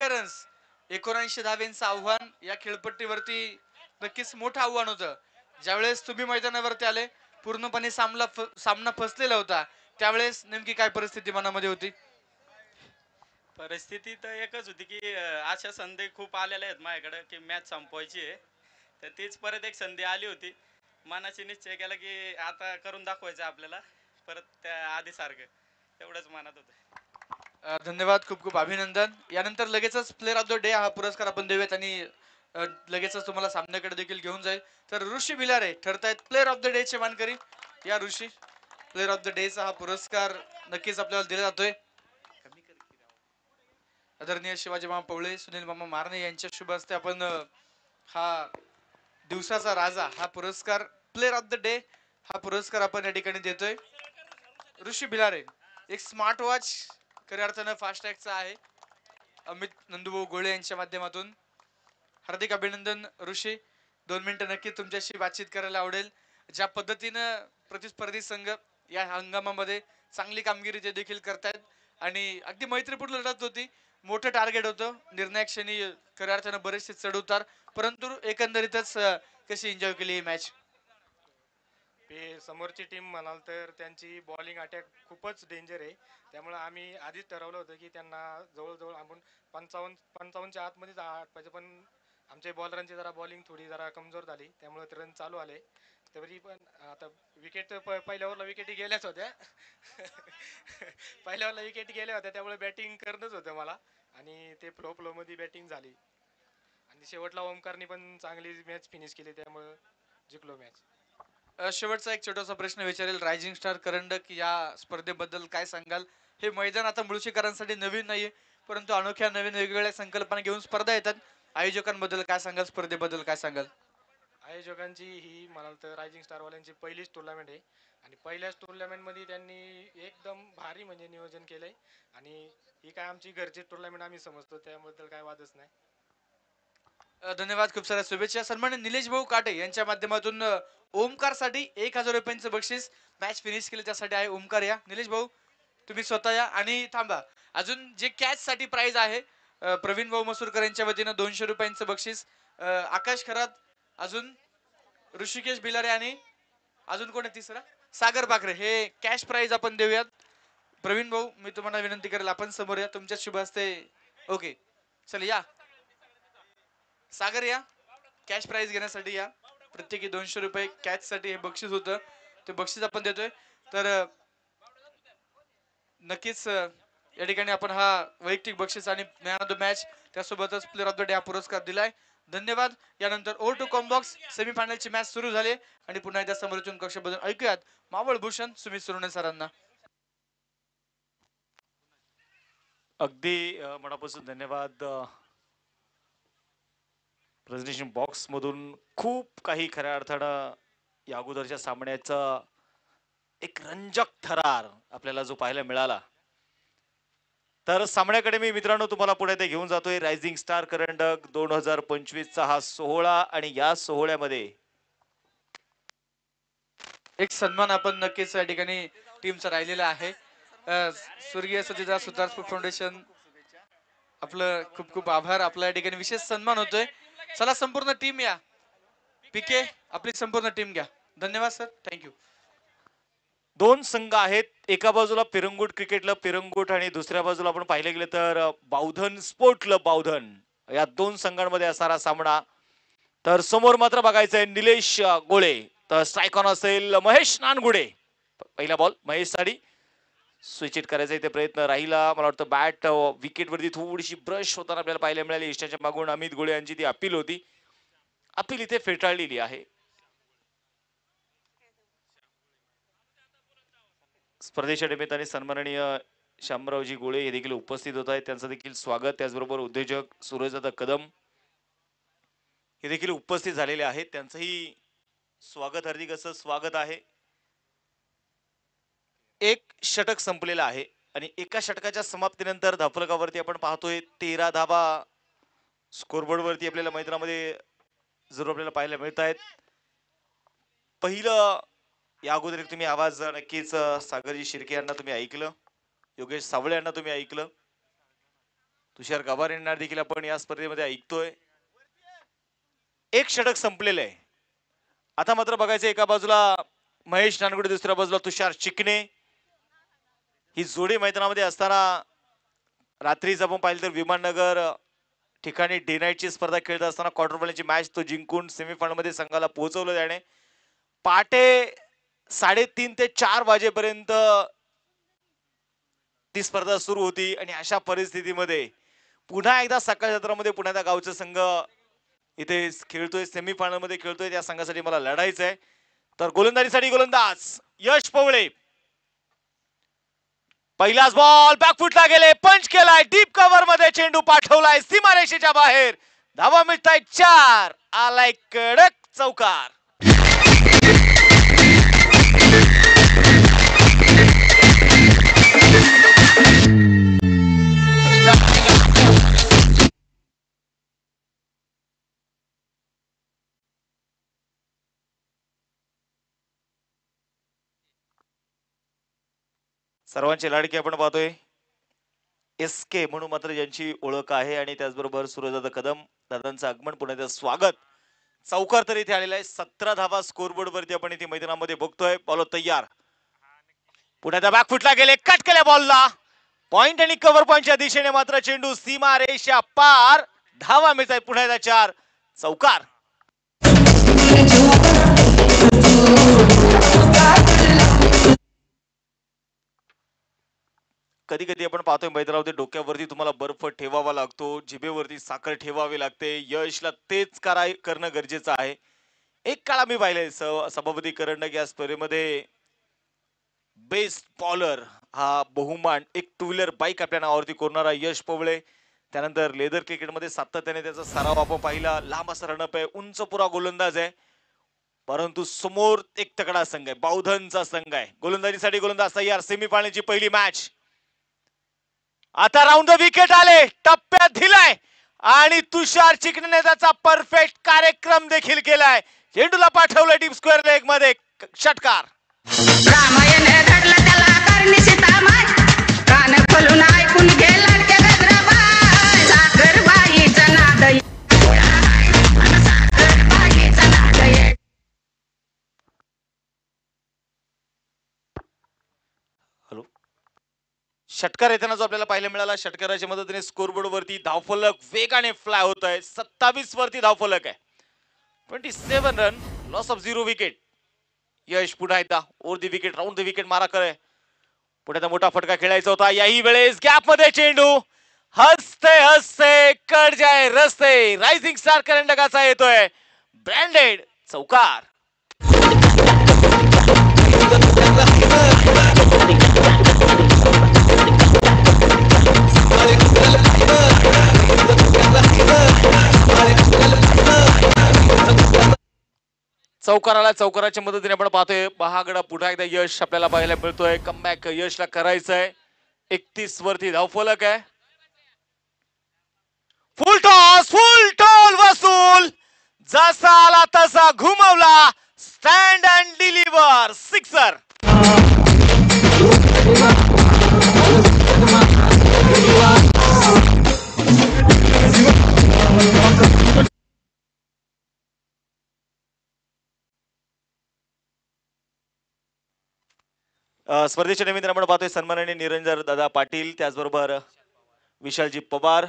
Runs 79 धावेंचं आव्हान या खेळपट्टीवरती नक्कीच मोठं आव्हान होतं. ज्यावेळेस तुम्ही मैदानावरती आले पूर्णपणे सामना फसलेला होता, त्यावेळेस नेमकी काय परिस्थिती मनामध्ये होती? परिस्थिती तर एकच होती की अशा संधी खूप आलेल्या आहेत माझ्याकडे की मॅच संपवायची आहे. तर तीच परत एक संधी आली होती. मनाशी निश्चय केला की आता करून दाखवायचं आपल्याला परत त्या आधीसारखं. तेवढंच मनात होतं. धन्यवाद, खूप खूप अभिनंदन. यानंतर लगेचच प्लेअर ऑफ द डे हा पुरस्कार आपण देऊयात आणि लगेचच तुम्हाला सामन्याकडे देखील घेऊन जाईल. तर ऋषी भिलारे ठरतायत प्लेअर ऑफ द डे चे मानकरी. या Rishi, player of the day चा हा पुरस्कार नक्कीच आपल्याला दिला जातोय. आदरणीय शिवाजी मामा पवळे, सुनील मामा मारणे यांच्या शुभ हस्ते आपण हा दिवसाचा राजा हा पुरस्कार प्लेअर ऑफ द डे हा पुरस्कार आपण या ठिकाणी देतोय. ऋषी भिलारे एक स्मार्ट वॉच खऱ्या अर्थानं फास्टॅगचा आहे. अमित नंदुभाऊ गोळे यांच्या माध्यमातून हार्दिक अभिनंदन ऋषी. 2 मिनिटं नक्की तुमच्याशी बातचीत करायला आवडेल. ज्या पद्धतीनं प्रतिस्पर्धी संघ या हंगामामध्ये चांगली कामगिरी ते देखील करतायत आणि अगदी मैत्रीपूर्ण लढत होती. मोठं टार्गेट होतं. निर्णायक क्षणी खऱ्या अर्थानं बरेचसे चढ उतार, परंतु एकंदरीतच कशी एन्जॉय केली ही मॅच? समोरची टीम म्हणाल तर त्यांची बॉलिंग अटॅक खूपच डेंजर आहे. त्यामुळे आम्ही आधीच ठरवलं होतं की त्यांना जवळजवळ आपण 55च्या आतमध्येच पाहिजे, पण आमच्या बॉलरांची जरा बॉलिंग थोडी जरा कमजोर झाली, त्यामुळे ते रन चालू आले. तरी पण आता विकेट पहिल्या ओव्हरला विकेटी गेल्याच होत्या. पहिल्या ओव्हरला विकेट गेल्या होत्या, त्यामुळे बॅटिंग करणंच होतं मला आणि ते फ्लो मध्ये बॅटिंग झाली आणि शेवटला ओमकारने पण चांगली मॅच फिनिश केली, त्यामुळे जिंकलो मॅच. शेवटचा एक छोटासा प्रश्न विचारेल. रायझिंग स्टार करंडक या स्पर्धेबद्दल काय सांगाल? हे मैदान आता मुळशीकरांसाठी नवीन नाहीये, परंतु अनोख्या नवीन वेगवेगळ्या संकल्पना घेऊन स्पर्धा येतात. आयोजकांबद्दल काय सांगाल? स्पर्धेबद्दल काय सांगाल? आयोजकांची ही म्हणाल तर रायझिंग स्टारवाल्यांची पहिलीच टुर्नामेंट आहे आणि पहिल्याच टुर्नामेंटमध्ये त्यांनी एकदम भारी म्हणजे नियोजन केलंय आणि ही काय आमची घरची टुर्नामेंट आम्ही समजतो, त्याबद्दल काय वादच नाही. धन्यवाद, खूप साऱ्या शुभेच्छा. सन्मान्य निलेश भाऊ काटे यांच्या माध्यमातून ओमकार साठी 1000 रुपयांचं बक्षीस मॅच फिनिश केली त्यासाठी आहे. ओमकार या. निलेश भाऊ तुम्ही स्वतः या आणि थांबा. अजून जे कॅच साठी प्राइज आहे प्रवीण भाऊ मसूरकर यांच्या वतीनं 200 रुपयांचं बक्षीस. आकाश खरात, अजून ऋषिकेश भिलारे आणि अजून कोण आहे तिसरा? सागर पाखरे. हे कॅश प्राइज आपण देऊयात. प्रवीण भाऊ मी तुम्हाला विनंती करेल आपण समोर या, तुमच्या शुभ हस्ते. ओके चल या सागर या, कॅश प्राइज घेण्यासाठी या. प्रत्येकी 200 रुपये कॅच साठी हे बक्षीस होतं, ते बक्षीस आपण देतोय. तर नक्कीच या ठिकाणी आपण हा वैयक्तिक बक्षीस आणि मॅन ऑफ द मॅच त्यासोबतच प्लेअर ऑफ द डे हा पुरस्कार दिलाय. धन्यवाद. यानंतर ओव्हर टू कॉम्बॉक्स सेमीफायनलची मॅच सुरू झाली आणि पुन्हा एकदा समोरचून कक्षाबद्दल ऐकूयात मावळ भूषण सुमित सुरणे सरांना. अगदी मनापासून धन्यवाद. प्रेझेंटेशन बॉक्स मधून खूप काही खऱ्या अर्थानं या अगोदरच्या सामन्याचा एक रंजक थरार आपल्याला जो पाहायला मिळाला. तर सामन्याकडे मी मित्रांनो तुम्हाला पुढे ते घेऊन जातोय. रायझिंग स्टार करंडक 2025 चा हा सोहळा आणि या सोहळ्यामध्ये एक सन्मान आपण नक्कीच या ठिकाणी टीमचा राहिलेला आहे. स्वर्गीय सचिदा सुतार फाउंडेशन आपलं खूप खूप आभार. आपल्या या ठिकाणी विशेष सन्मान होतोय. चला संपूर्ण टीम या. पीके आपली संपूर्ण टीम घ्या. धन्यवाद सर, थँक्यू. दोन संघ आहेत. एका बाजूला पिरंगुट क्रिकेट पिरंगुट आणि दुसऱ्या बाजूला आपण पाहिले गेले तर बावधन स्पोर्ट क्लब बावधन. या दोन संघांमध्ये असणारा सामना. तर समोर मात्र बघायचंय निलेश गोळे. तर स्ट्राईक ऑन असेल महेश नानगुडे. पहिला बॉल महेश साठी स्विच इट करायचा इथे प्रयत्न राहिला. मला वाटतं बॅट विकेट वरती थोडीशी ब्रश होताना आपल्याला पाहायला मिळाली. इष्टाच्या मागून अमित गोळे यांची ती अपील होती. अपील इथे फेटाळलेली आहे. स्पर्धेच्या निमित्ताने सन्माननीय शामरावजी गोळे हे देखील उपस्थित होत आहेत. त्यांचं देखील स्वागत. त्याचबरोबर उद्योजक सूरजदादा कदम हे देखील उपस्थित झालेले आहेत. त्यांचंही स्वागत, हार्दिक असं स्वागत आहे. एक षटक संपलेला आहे आणि एका षटकाच्या समाप्तीनंतर धाफलकावरती आपण पाहतोय 13 धावा स्कोरबोर्ड वरती आपल्याला मैदानामध्ये जरूर आपल्याला पाहायला मिळत आहेत. पहिलं या अगोदर तुम्ही आवाज नक्कीच सागरजी शिर्के यांना तुम्ही ऐकलं, योगेश सावळे यांना तुम्ही ऐकलं. तुषार गाभार यांना देखील आपण या स्पर्धेमध्ये ऐकतोय. एक षटक संपलेलं आहे. आता मात्र बघायचं एका बाजूला महेश नानगुडे, दुसऱ्या बाजूला तुषार चिकणे. ही जोडी मैदानामध्ये असताना रात्रीच आपण पाहिलं तर विमाननगर ठिकाणी डे नाईटची स्पर्धा खेळत असताना क्वार्टर फायनलची मॅच तो जिंकून सेमीफायनल मध्ये संघाला पोहोचवलं त्याने. पहाटे 3:30 ते 4 वाजेपर्यंत ती स्पर्धा सुरू होती आणि अशा परिस्थितीमध्ये पुन्हा एकदा सकाळ सत्रामध्ये पुन्हा त्या गावचा संघ इथे खेळतोय, सेमीफायनल मध्ये खेळतोय. त्या संघासाठी मला लढायचं आहे. तर गोलंदाजीसाठी गोलंदाज यश पवळे. पहिलाच बॉल बॅकफुटला गेले, पंच केलाय, डीप कव्हर मध्ये चेंडू पाठवलाय सीमारेषेच्या बाहेर. धावा मिळताय 4. आलाय कडक चौकार. सर्वांची लाडकी आपण पाहतोय SK म्हणून मात्र ज्यांची ओळख आहे आणि त्याचबरोबर सूर्यदादा कदम दादांचं आगमन, पुन्हा स्वागत. चौकार तर इथे आलेला आहे. 17 धावा स्कोरबोर्ड वरती आपण इथे मैदानामध्ये बघतोय. बॉल तयार, पुन्हा त्या बॅकफुटला गेले, कट केल्या बॉलला. पॉइंट आणि कव्हर पॉइंटच्या दिशेने मात्र चेंडू सीमा रेषा पार. धावा मिळतात पुन्हा एकदा 4. चौकार. कधी कधी आपण पाहतोय मैदानामध्ये डोक्यावरती तुम्हाला बर्फ ठेवावा लागतो, जिभेवरती साखर ठेवावी लागते. यशला तेच करणं गरजेचं आहे. एक काळ आम्ही पाहिलंय सभापती करंडक या स्पर्धेमध्ये बेस्ट बॉलर हा बहुमान एक 2 व्हीलर बाईक आपल्या नावावरती कोरणारा यश पवळे. त्यानंतर लेदर क्रिकेटमध्ये सातत्याने त्याचा सराव आपण पाहिला. लांब असा रनअप आहे, उंच पुरा गोलंदाज आहे. परंतु समोर एक तगडा संघ आहे, बावधनचा संघ आहे. गोलंदाजीसाठी गोलंदाज तयार. सेमीफायनलची पहिली मॅच. आता राऊंड द विकेट आले, टप्प्यात दिलाय आणि तुषार चिकणे त्याचा परफेक्ट कार्यक्रम देखील केलाय. चेंडूला पाठवलं डीप स्क्वेअर लेग मध्ये. षटकार. रामायण घडलं त्याला करणी सीतामाय, कान खोलून ऐकून घे लाडक्या गजराबाई. साखरबाईचा नाद ये, साखरबाईचा नाद ये. हॅलो. षटकार येताना जो आपल्याला पाहायला मिळाला, षटकाराच्या मदतीने स्कोरबोर्ड वरती धावफलक वेगाने फ्लाय होत आहे. 27 वरती धावफलक आहे. 27 रन, लॉस ऑफ 0 विकेट. यश पुन्हा एकदा over the wicket, round the wicket मारा करे. पुढे मोठा फटका खेळायचा होता. याही वेळेस गॅप मध्ये चेंडू हसते हसते कट जाय रस्ते. रायझिंग स्टार करंडकाचा येतोय ब्रँडेड चौकार. चौकाराला चौकाराच्या मदतीने आपण पाहतोय महागडा पुन्हा एकदा यश आपल्याला पाहायला मिळतोय. कमबॅक यशला करायचंय. 31 वरती धावफलक आहे. फुल टॉल वसूल. जसा आला तसा घुमवला. Stand and deliver sixer. स्पर्धेच्या निमित्ताने आपण पाहतोय सन्माननीय निरंजन दादा पाटील, त्याचबरोबर विशालजी पवार,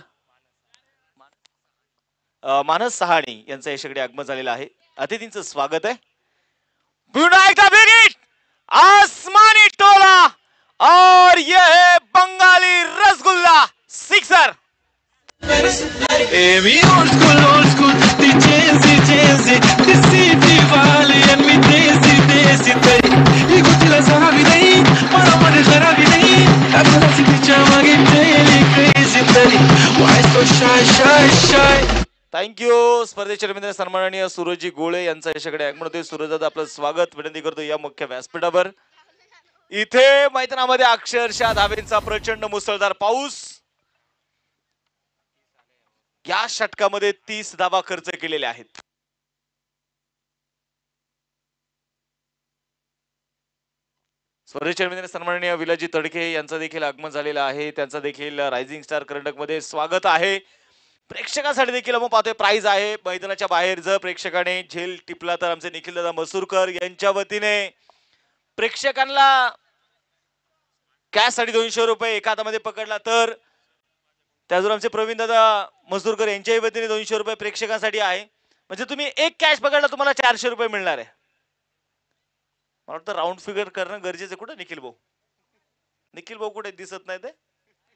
मानस सहाणी यांचं यशाकडे आगमन झालेलं आहे. अतिथींचं स्वागत आहे. आसमानी टोला और ये है बंगाली रसगुल्ला सिक्सर. थँक्यू. स्पर्धेच्या निमित्ताने सन्माननीय सूरजजी गोळे यांचा यशाकडे आगमन होते. सूरजदादा आपलं स्वागत विनंती करतो या मुख्य व्यासपीठावर. इथे मैदानामध्ये अक्षरशः धावेंचा प्रचंड मुसळधार पाऊस. या षटकामध्ये 30 धावा खर्च केलेल्या आहेत. स्पर्धेच्या चेअरमॅन सन्माननीय विलाजी तडके यांचं देखील आगमन झालेलं आहे. त्यांचं देखील रायझिंग स्टार कर्नाटक मध्ये स्वागत आहे. प्रेक्षकांसाठी देखील आपण पाहतोय प्राइज आहे मैदानाच्या बाहेर. जर प्रेक्षकाने झेल टिपला तर आमचे निखिल दादा मसूरकर यांच्या वतीने प्रेक्षकांना कॅश साठी 200 रुपये, एका हातामध्ये पकडला तर त्याजून आमचे प्रवीण दादा मसूरकर यांच्याही वतीने 200 रुपये प्रेक्षकांसाठी आहे. म्हणजे तुम्ही एक कॅश पकडला तुम्हाला 400 रुपये मिळणार आहे. मला वाटतं राऊंड फिगर करणं गरजेचं. कुठे निखिल भाऊ? निखिल भाऊ कुठे दिसत नाही ते?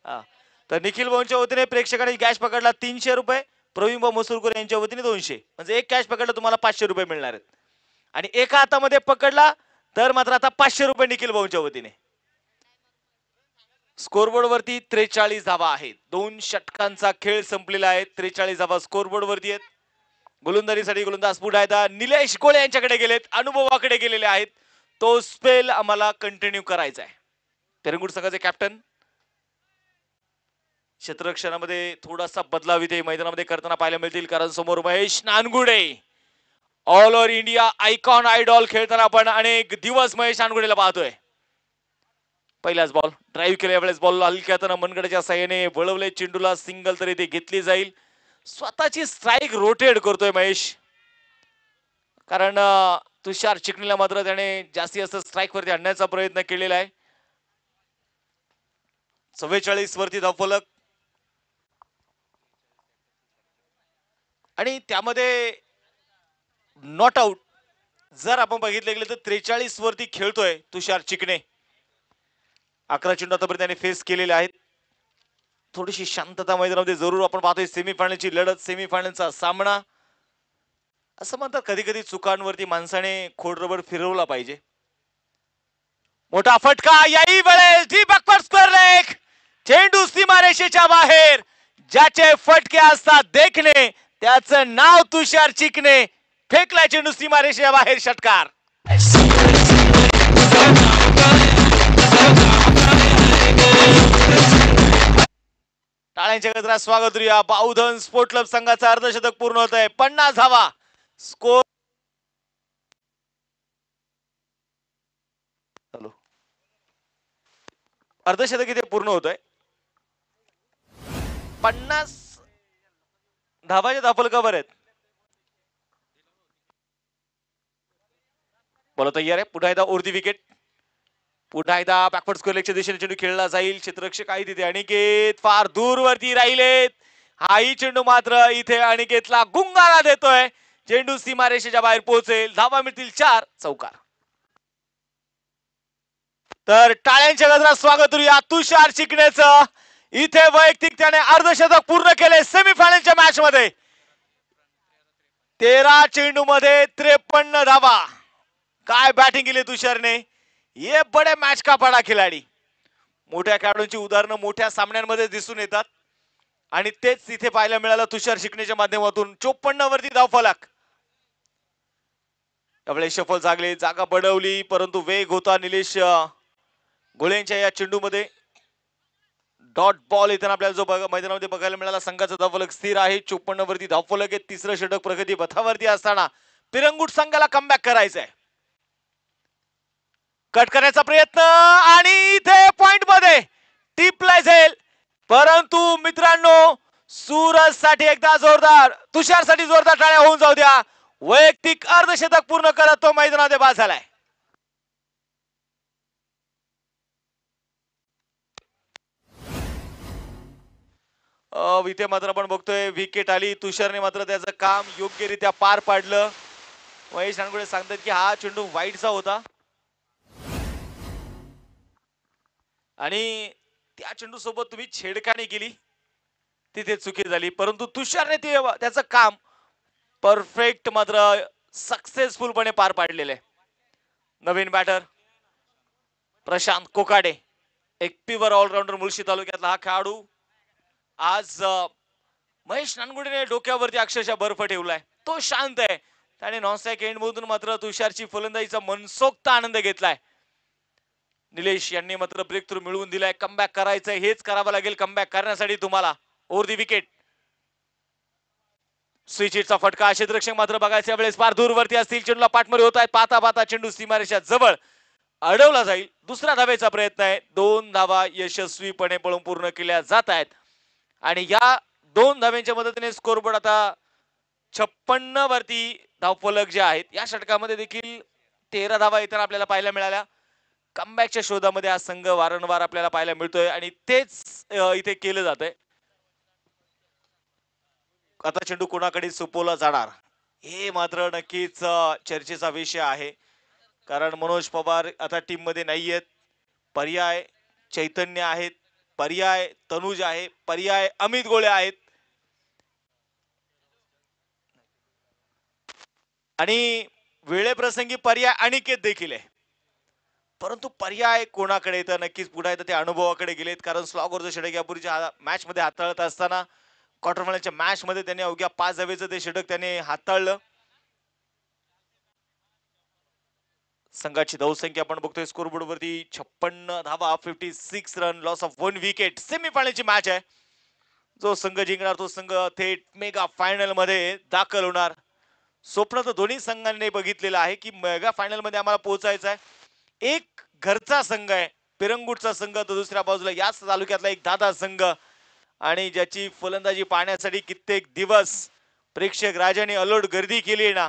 हा, तर निखिल भाऊंच्या वतीने प्रेक्षकांनी कॅश पकडला 300 रुपये, प्रवीण भाऊ मसूरकर यांच्या वतीने 200, म्हणजे एक कॅश पकडला तुम्हाला 500 रुपये मिळणार आहेत. आणि एका हातामध्ये पकडला तर मात्र आता 500 रुपये निखिल भाऊंच्या वतीने. स्कोरबोर्ड वरती 43 धावा आहेत. 2 षटकांचा खेळ संपलेला आहे. 43 धावा स्कोरबोर्ड वरती आहेत. गोलंदाजीसाठी गोलंदाज पुढे आहेत. निलेश गोळे यांच्याकडे गेलेत, अनुभवाकडे गेलेले आहेत. तो स्पेल आम्हाला कंटिन्यू करायचा आहे. पेरंगुट संघाचे कॅप्टन क्षेत्ररक्षणामध्ये थोडासा बदलाव इथे मैदानामध्ये करताना पाहायला मिळतील, कारण समोर Mahesh Nangude all over India icon idol खेळताना आपण अनेक दिवस महेश नानगुडेला पाहतोय. पहिलाच बॉल ड्राईव्ह केल्या वेळेस बॉल हलक्या हाताने मनगडाच्या साह्याने वळवले चेंडूला, सिंगल तरी ते घेतली जाईल. स्वतःची स्ट्राईक रोटेट करतोय महेश, कारण तुषार चिकणीला मात्र त्याने जास्तीत जास्त स्ट्राईक वरती आणण्याचा प्रयत्न केलेला आहे. 44 वरती धावफलक आणि त्यामध्ये नॉट आउट जर आपण बघितले गेले तर 43 वरती खेळतोय तुषार चिकणे. 11 चेंडू आतापर्यंत त्याने फेस केलेले आहेत. थोडीशी शांतता मैदानामध्ये जरूर आपण पाहतोय. सेमीफायनलची लढत, सेमीफायनलचा सामना. असं म्हणतात कधी कधी चुकांवरती माणसाने खोडरबर फिरवला पाहिजे. मोठा फटका याही वेळेस दीपक स्क्वेअर लेग, चेंडू सीमारेषेच्या बाहेर. ज्याचे फटके असतात देखणे त्याचं नाव तुषार चिकणे. फेकला चेंडू सीमारेषेच्या बाहेर, षटकार. टाळ्यांच्या गजरात स्वागत करूया. बाहुधन स्पोर्ट क्लब संघाचा अर्धशतक पूर्ण होत आहे. 50 धावा स्कोर. हॅलो, अर्धशतक इथे पूर्ण होत आहे. 50 धावाच्या धाफलकावर आहेत. बोला तयार आहे. पुन्हा एकदा ओरती विकेट, पुन्हा एकदा बॅकवर्ड स्क्वेअर लेगच्या दिशेने चेंडू खेळला जाईल. क्षेत्ररक्षक आहे तिथे अनिकेत फार दूर वरती राहिलेत. हाही चेंडू मात्र इथे अनिकेतला गुंगारा देतोय. चेंडू सीमारेषेच्या बाहेर पोहोचेल. धावा मिळतील 4, चौकार. तर टाळ्यांच्या गजरात स्वागत करूया तुषार चिकणेचं. इथे वैयक्तिक त्याने अर्धशतक पूर्ण केले सेमीफायनलच्या मॅच मध्ये. 13 चेंडू मध्ये 53 धावा. काय बॅटिंग केली तुषारने. ये बडे मॅच का पडा खिलाडी. मोठ्या खेळाडूंची उदाहरणं मोठ्या सामन्यांमध्ये दिसून येतात आणि तेच इथे पाहायला मिळालं तुषार चिकणेच्या माध्यमातून. 54 वरती धावफलक. त्यावेळेस शफल जागले, जागा बडवली, परंतु वेग होता निलेश गोळेंच्या या चेंडूमध्ये. डॉट बॉल इथे आपल्याला जो मैदानामध्ये बघायला मिळाला. संघाचा धावफलक स्थिर आहे. 54 वरती धावफलक आहे. तिसरं षटक प्रगती पथावरती असताना पिरंगुट संघाला कमबॅक करायचं आहे. कट करण्याचा प्रयत्न आणि इथे पॉइंट मध्ये टिपलाय जाईल, परंतु मित्रांनो सूरज साठी एकदा जोरदार, तुषार साठी जोरदार टाळ्या होऊन जाऊ द्या. वैयक्तिक अर्धशतक पूर्ण करत तो मैदानामध्ये बाद झालाय. इथे मात्र आपण बघतोय विकेट आली. तुषारने मात्र त्याचं काम योग्यरित्या पार पाडलं. महेश नानगुडे सांगतात की हा चेंडू वाईटचा होता आणि त्या चेंडू सोबत तुम्ही छेडखानी केली, तिथे चुकी झाली. परंतु तुषारने त्याचं काम परफेक्ट मात्र सक्सेसफुलपणे पार पाडलेले. नवीन बॅटर प्रशांत कोकाडे, एक प्युअर ऑलराऊंडर मुळशी तालुक्यातला हा खेळाडू. आज महेश नानगुडेने डोक्यावरती अक्षरशः बर्फ ठेवलाय. तो शांत आहे. त्याने नॉनस्ट्राईक एंड मधून मात्र तुषारची फलंदाजीचा मनसोक्त आनंद घेतलाय. निलेश यांनी मात्र ब्रेक थ्रू मिळवून दिलाय. कमबॅक करायचंय, हेच करावं लागेल कमबॅक करण्यासाठी तुम्हाला. ओव्हर दी विकेट. स्विच हिटचा फटका. क्षेत्ररक्षक मात्र बघायच्या वेळेस फार दूर वरती असतील. चेंडूला पाठमरी होत आहेत. पाहता पाहता चेंडू सीमारेषा जवळ अडवला जाईल. दुसऱ्या धावेचा प्रयत्न आहे. 2 धावा यशस्वीपणे पळून पूर्ण केल्या जात आहेत आणि या 2 धाव्यांच्या मदतीने स्कोरबोर्ड आता 56 वरती धावफलक जे आहेत. या षटकामध्ये देखील 13 धावा इतर आपल्याला पाहायला मिळाल्या. कमबॅकच्या शोधामध्ये हा संघ वारंवार आपल्याला पाहायला मिळतोय आणि तेच इथे केलं जातंय. आता चेंडू कोणाकडे सोपवला जाणार हे मात्र नक्कीच चर्चेचा विषय आहे. कारण मनोज पवार आता टीम मध्ये नाहीयेत. पर्याय चैतन्य आहेत, पर्याय तनुज आहे, पर्याय अमित गोळे आहेत आणि वेळेप्रसंगी पर्याय अनिकेत देखील आहे. परंतु पर्याय कोणाकडे तर नक्कीच पुढे येतं ते अनुभवाकडे गेलेत. कारण स्लॉगवरचं षटक यापूर्वीच्या मॅच मध्ये हाताळत असताना क्वार्टर फायनलच्या मॅच मध्ये त्यांनी अवघ्या 5 धावेचं ते षटक त्याने हाताळलं. संघाची धावसंख्या आपण बघतोय स्कोरबोर्ड वरती 56 धावा, 56 रन, लॉस ऑफ 1 विकेट. सेमीफायनलची मॅच आहे. जो संघ जिंकणार तो संघ थेट मेगा फायनल मध्ये दाखल होणार. स्वप्न तर दोन्ही संघांनी बघितलेलं आहे की मेगा फायनल मध्ये आम्हाला पोहोचायचं आहे. एक घरचा संघ आहे पिरंगुटचा संघ, तर दुसऱ्या बाजूला याच तालुक्यातला एक दादा संघ आणि ज्याची फलंदाजी पाहण्यासाठी कित्येक दिवस प्रेक्षक राजाने अलोट गर्दी केली आहे ना,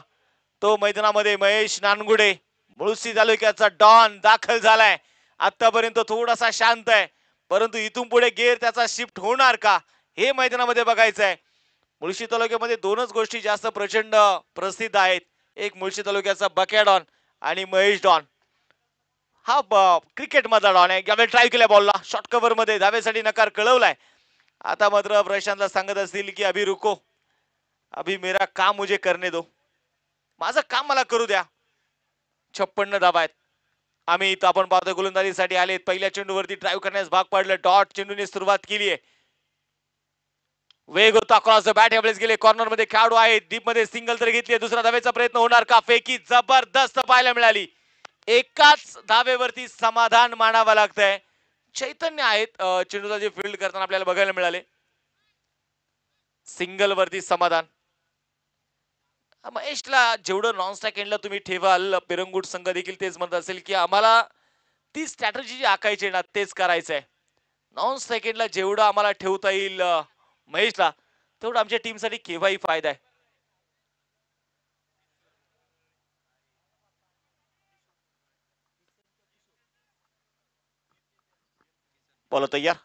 तो मैदानामध्ये महेश नानगुडे मुळशी तालुक्याचा डॉन दाखल झालाय. आतापर्यंत थोडासा शांत आहे, परंतु इथून पुढे गेअर त्याचा शिफ्ट होणार का हे मैदानामध्ये बघायचं आहे. मुळशी तालुक्यामध्ये दोनच गोष्टी जास्त प्रचंड प्रसिद्ध आहेत. एक मुळशी तालुक्याचा बक्या डॉन आणि महेश डॉन. हा क्रिकेट मधला डॉन आहे. यावेळी ट्राय केल्या बॉलला शॉर्ट कव्हर मध्ये धावेसाठी नकार कळवलाय. आता मात्र प्रशांतला सांगत असतील की अभि रुको, अभि मेरा काम मुझे करने दो, माझं काम मला करू द्या. 56 धावा आहेत. आम्ही इथं आपण पाहतोय गोलंदाजीसाठी आलेत. पहिल्या चेंडूवरती ड्राईव्ह करण्यास भाग पडलं. डॉट चेंडूने सुरुवात केली आहे. वेग होता क्रॉस द बॅट. यावेळेस गेले कॉर्नर मध्ये खेळाडू आहेत. डीप मध्ये सिंगल तरी घेतली. दुसरा धावेचा प्रयत्न होणार का? फेकी जबरदस्त पाहायला मिळाली. एकाच धावेवरती समाधान मानावं लागतंय. चैतन्य आहेत चेंडूला जे फील्ड करताना आपल्याला बघायला मिळाले. सिंगल वरती समाधान. महेशला जेवढं नॉन स्ट्राईक एंडला तुम्ही ठेवाल, पिरंगुट संघ देखील तेच म्हणत असेल की आम्हाला ती स्ट्रॅटेजी जी आखायची ना तेच करायचंय. नॉन स्ट्राईक एंडला जेवढं आम्हाला ठेवता येईल महेशला, तेवढं आमच्या टीमसाठी केव्हाही फायदा आहे. बॉल तयार.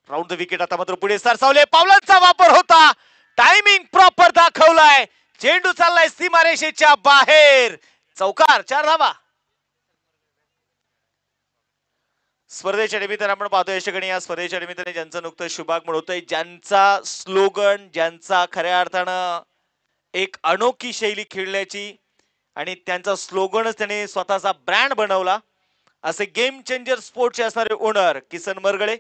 Round the wicket. आता मात्र पुढे सरसावले. पावलांचा वापर होता. टायमिंग प्रॉपर दाखवलाय. चेंडू चाललाय सीमारेषेच्या बाहेर. चौकार. 4 धावा. स्पर्धेच्या निमित्ताने आपण पाहतोय यशगणी या स्पर्धेच्या निमित्ताने ज्यांचं नुकतं शुभागमन होतंय, ज्यांचा स्लोगन, ज्यांचा खऱ्या अर्थानं एक अनोखी शैली खेळण्याची आणि त्यांचा स्लोगनच त्याने स्वतःचा ब्रँड बनवला, असे गेम चेंजर स्पोर्टचे असणारे ओनर किसन मरगळे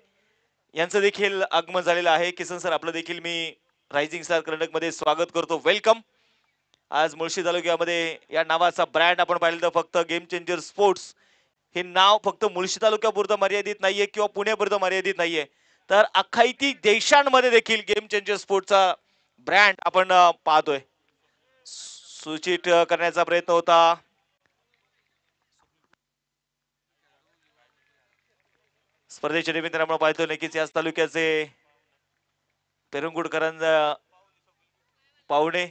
यांचं देखील आगमन झालेलं आहे. किसन सर, आपलं देखील मी रायझिंग स्टार कर्नाटक मध्ये स्वागत करतो. वेलकम. आज मुळशी तालुक्यामध्ये या नावाचा ब्रँड आपण पाहिलं तर फक्त गेम चेंजर स्पोर्ट्स हे नाव फक्त मुळशी तालुक्यापुरतं मर्यादित नाहीये किंवा पुण्यापुरतं मर्यादित नाहीये, तर अख्खाई देशांमध्ये देखील गेम चेंजर स्पोर्टचा ब्रँड आपण पाहतोय. सूचित करण्याचा प्रयत्न होता. स्पर्धेच्या निमित्ताने आपण पाहतोय नक्कीच याच तालुक्याचे पेरंगुडकरांचा पाहुणे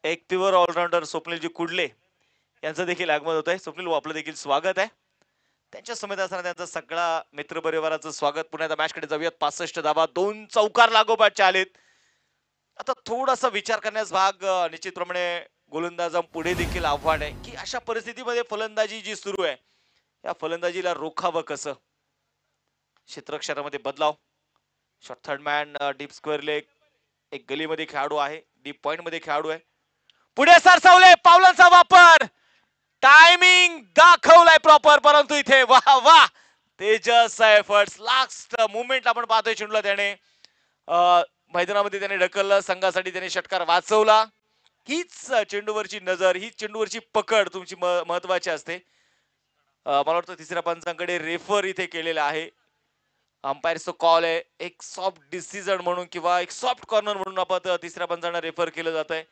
एक प्युअर ऑलराऊंडर स्वप्नीलजी कुडले यांचं देखील आगमन होत आहे. स्वप्नील, आपलं देखील स्वागत आहे. त्यांच्या समेत असताना त्यांचा सगळा मित्र परिवाराचं स्वागत. पुण्याच्या मॅच कडे जाऊयात. 65 धावा, 2 चौकार लागोपाठचे आलेत. आता थोडासा विचार करण्यास भाग निश्चितप्रमाणे गोलंदाजां पुढे देखील आव्हान आहे की अशा परिस्थितीमध्ये फलंदाजी जी सुरू आहे या फलंदाजीला रोखावं कसं. क्षेत्रक्षरामध्ये बदलाव. Short third man, deep square leg, एक गलीमध्ये खेळाडू आहे, डीप पॉइंट मध्ये खेळाडू आहे. पुढे सरसावले. पावलांचा वापर. टायमिंग दाखवलाय प्रॉपर, परंतु इथे वाह वाह तेजस एफर्ट्स. लास्ट मुवमेंट आपण पाहतोय चेंडूला त्याने मैदानामध्ये त्याने ढकललं. संघासाठी त्याने षटकार वाचवला. हीच चेंडूवरची नजर, हीच चेंडूवरची पकड तुमची महत्वाची असते. मला वाटतं तिसऱ्या पंचांकडे रेफर इथे केलेला आहे. अंपायरचा कॉल आहे. एक सॉफ्ट डिसिजन म्हणून किंवा एक सॉफ्ट कॉर्नर म्हणून आपण तिसऱ्या पंचांना रेफर केलं जात आहे.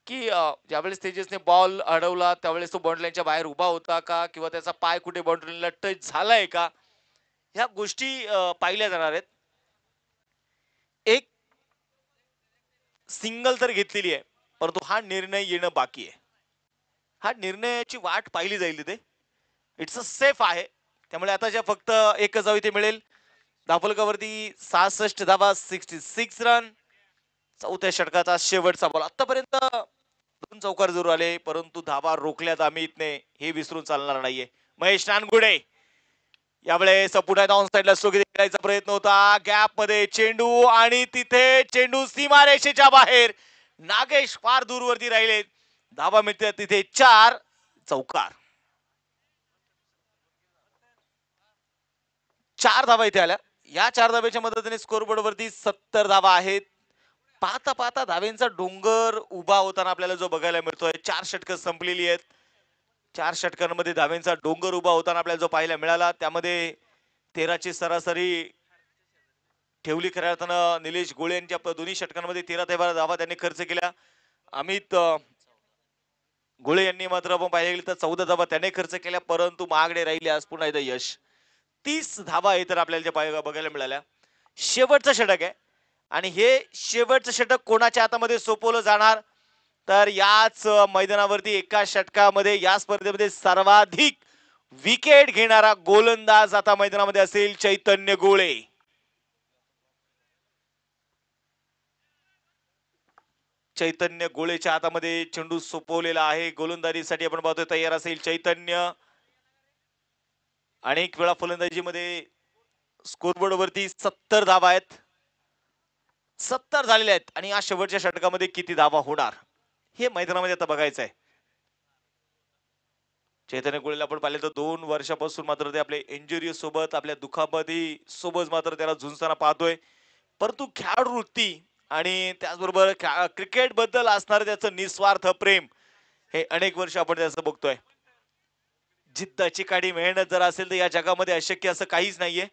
की ज्यावेळेस तेजसने बॉल अडवला त्यावेळेस तो बाउंड्री लाईनच्या बाहेर उभा होता का किंवा त्याचा पाय कुठे बाउंड्री लाईनला टच झालाय का, ह्या गोष्टी पाहिल्या जाणार आहेत. एक सिंगल तर घेतलेली आहे, परंतु हा निर्णय येणं बाकी आहे. हा निर्णयाची वाट पाहिली जाईल तिथे. इट्स अ सेफ आहे, त्यामुळे आता ज्या फक्त एकच धाव इथे मिळेल. धावफलकावरती 66 धावा, 66 रन. चौथ्या षटकाचा शेवटचा बॉल. आतापर्यंत 2 चौकार जरूर आले, परंतु धावा रोखल्यात अमितने, हे विसरून चालणार नाहीये. महेश नानगुडे यावेळेस पुन्हा डाऊन साईडला स्ट्रोक खेळायचा प्रयत्न होता. गॅप मध्ये चेंडू आणि तिथे चेंडू सीमारेषेच्या बाहेर. नागेश फार दूरवरती राहिले. धावा मिळतात तिथे 4. चौकार. 4 धावा इथे आल्या. या 4 धावेच्या मदतीने स्कोरबोर्ड वरती 70 धावा आहेत. पाहता पाहता धावेंचा डोंगर उभा होताना आपल्याला जो बघायला मिळतोय. 4 षटकं संपलेली आहेत. 4 षटकांमध्ये धावेंचा डोंगर उभा होताना आपल्याला जो पाहायला मिळाला, त्यामध्ये 13ची सरासरी ठेवली. खऱ्या अर्थानं निलेश गोळे यांच्या दोन्ही षटकांमध्ये 13 ते 12 धावा त्यांनी खर्च केल्या. अमित गोळे यांनी मात्र आपण पाहिजे गेले तर 14 धावा त्याने खर्च केल्या, परंतु महागडे राहिले आज पुन्हा एकदा यश. 30 धावा हे तर आपल्याला बघायला मिळाल्या. शेवटचं षटक आहे आणि हे शेवटचं षटक कोणाच्या हातामध्ये सोपवलं जाणार, तर याच मैदानावरती एका षटकामध्ये या स्पर्धेमध्ये सर्वाधिक विकेट घेणारा गोलंदाज आता मैदानामध्ये असेल चैतन्य गोळे. चैतन्य गोळेच्या हातामध्ये चेंडू सोपवलेला आहे. गोलंदाजीसाठी आपण पाहतोय तयार असेल चैतन्य. अनेक वेळा फलंदाजीमध्ये स्कोरबोर्ड वरती 70 धावा आहेत. 70 झालेल्या आहेत आणि या शेवटच्या षटकामध्ये किती धावा होणार हे मैदानामध्ये आता बघायचं आहे. चैतन्य गोळेला आपण पाहिलं तर 2 वर्षापासून मात्र ते आपले इंजुरी सोबत, आपल्या दुखापती सोबत मात्र त्याला झुंजताना पाहतोय. परंतु खेळाडू वृत्ती आणि त्याचबरोबर क्रिकेट बद्दल असणारं त्याचं निस्वार्थ प्रेम हे अनेक वर्ष आपण त्याचं बघतोय. जिद्द, चिकाटी, मेहनत जर असेल तर या जगामध्ये अशक्य असं काहीच नाहीये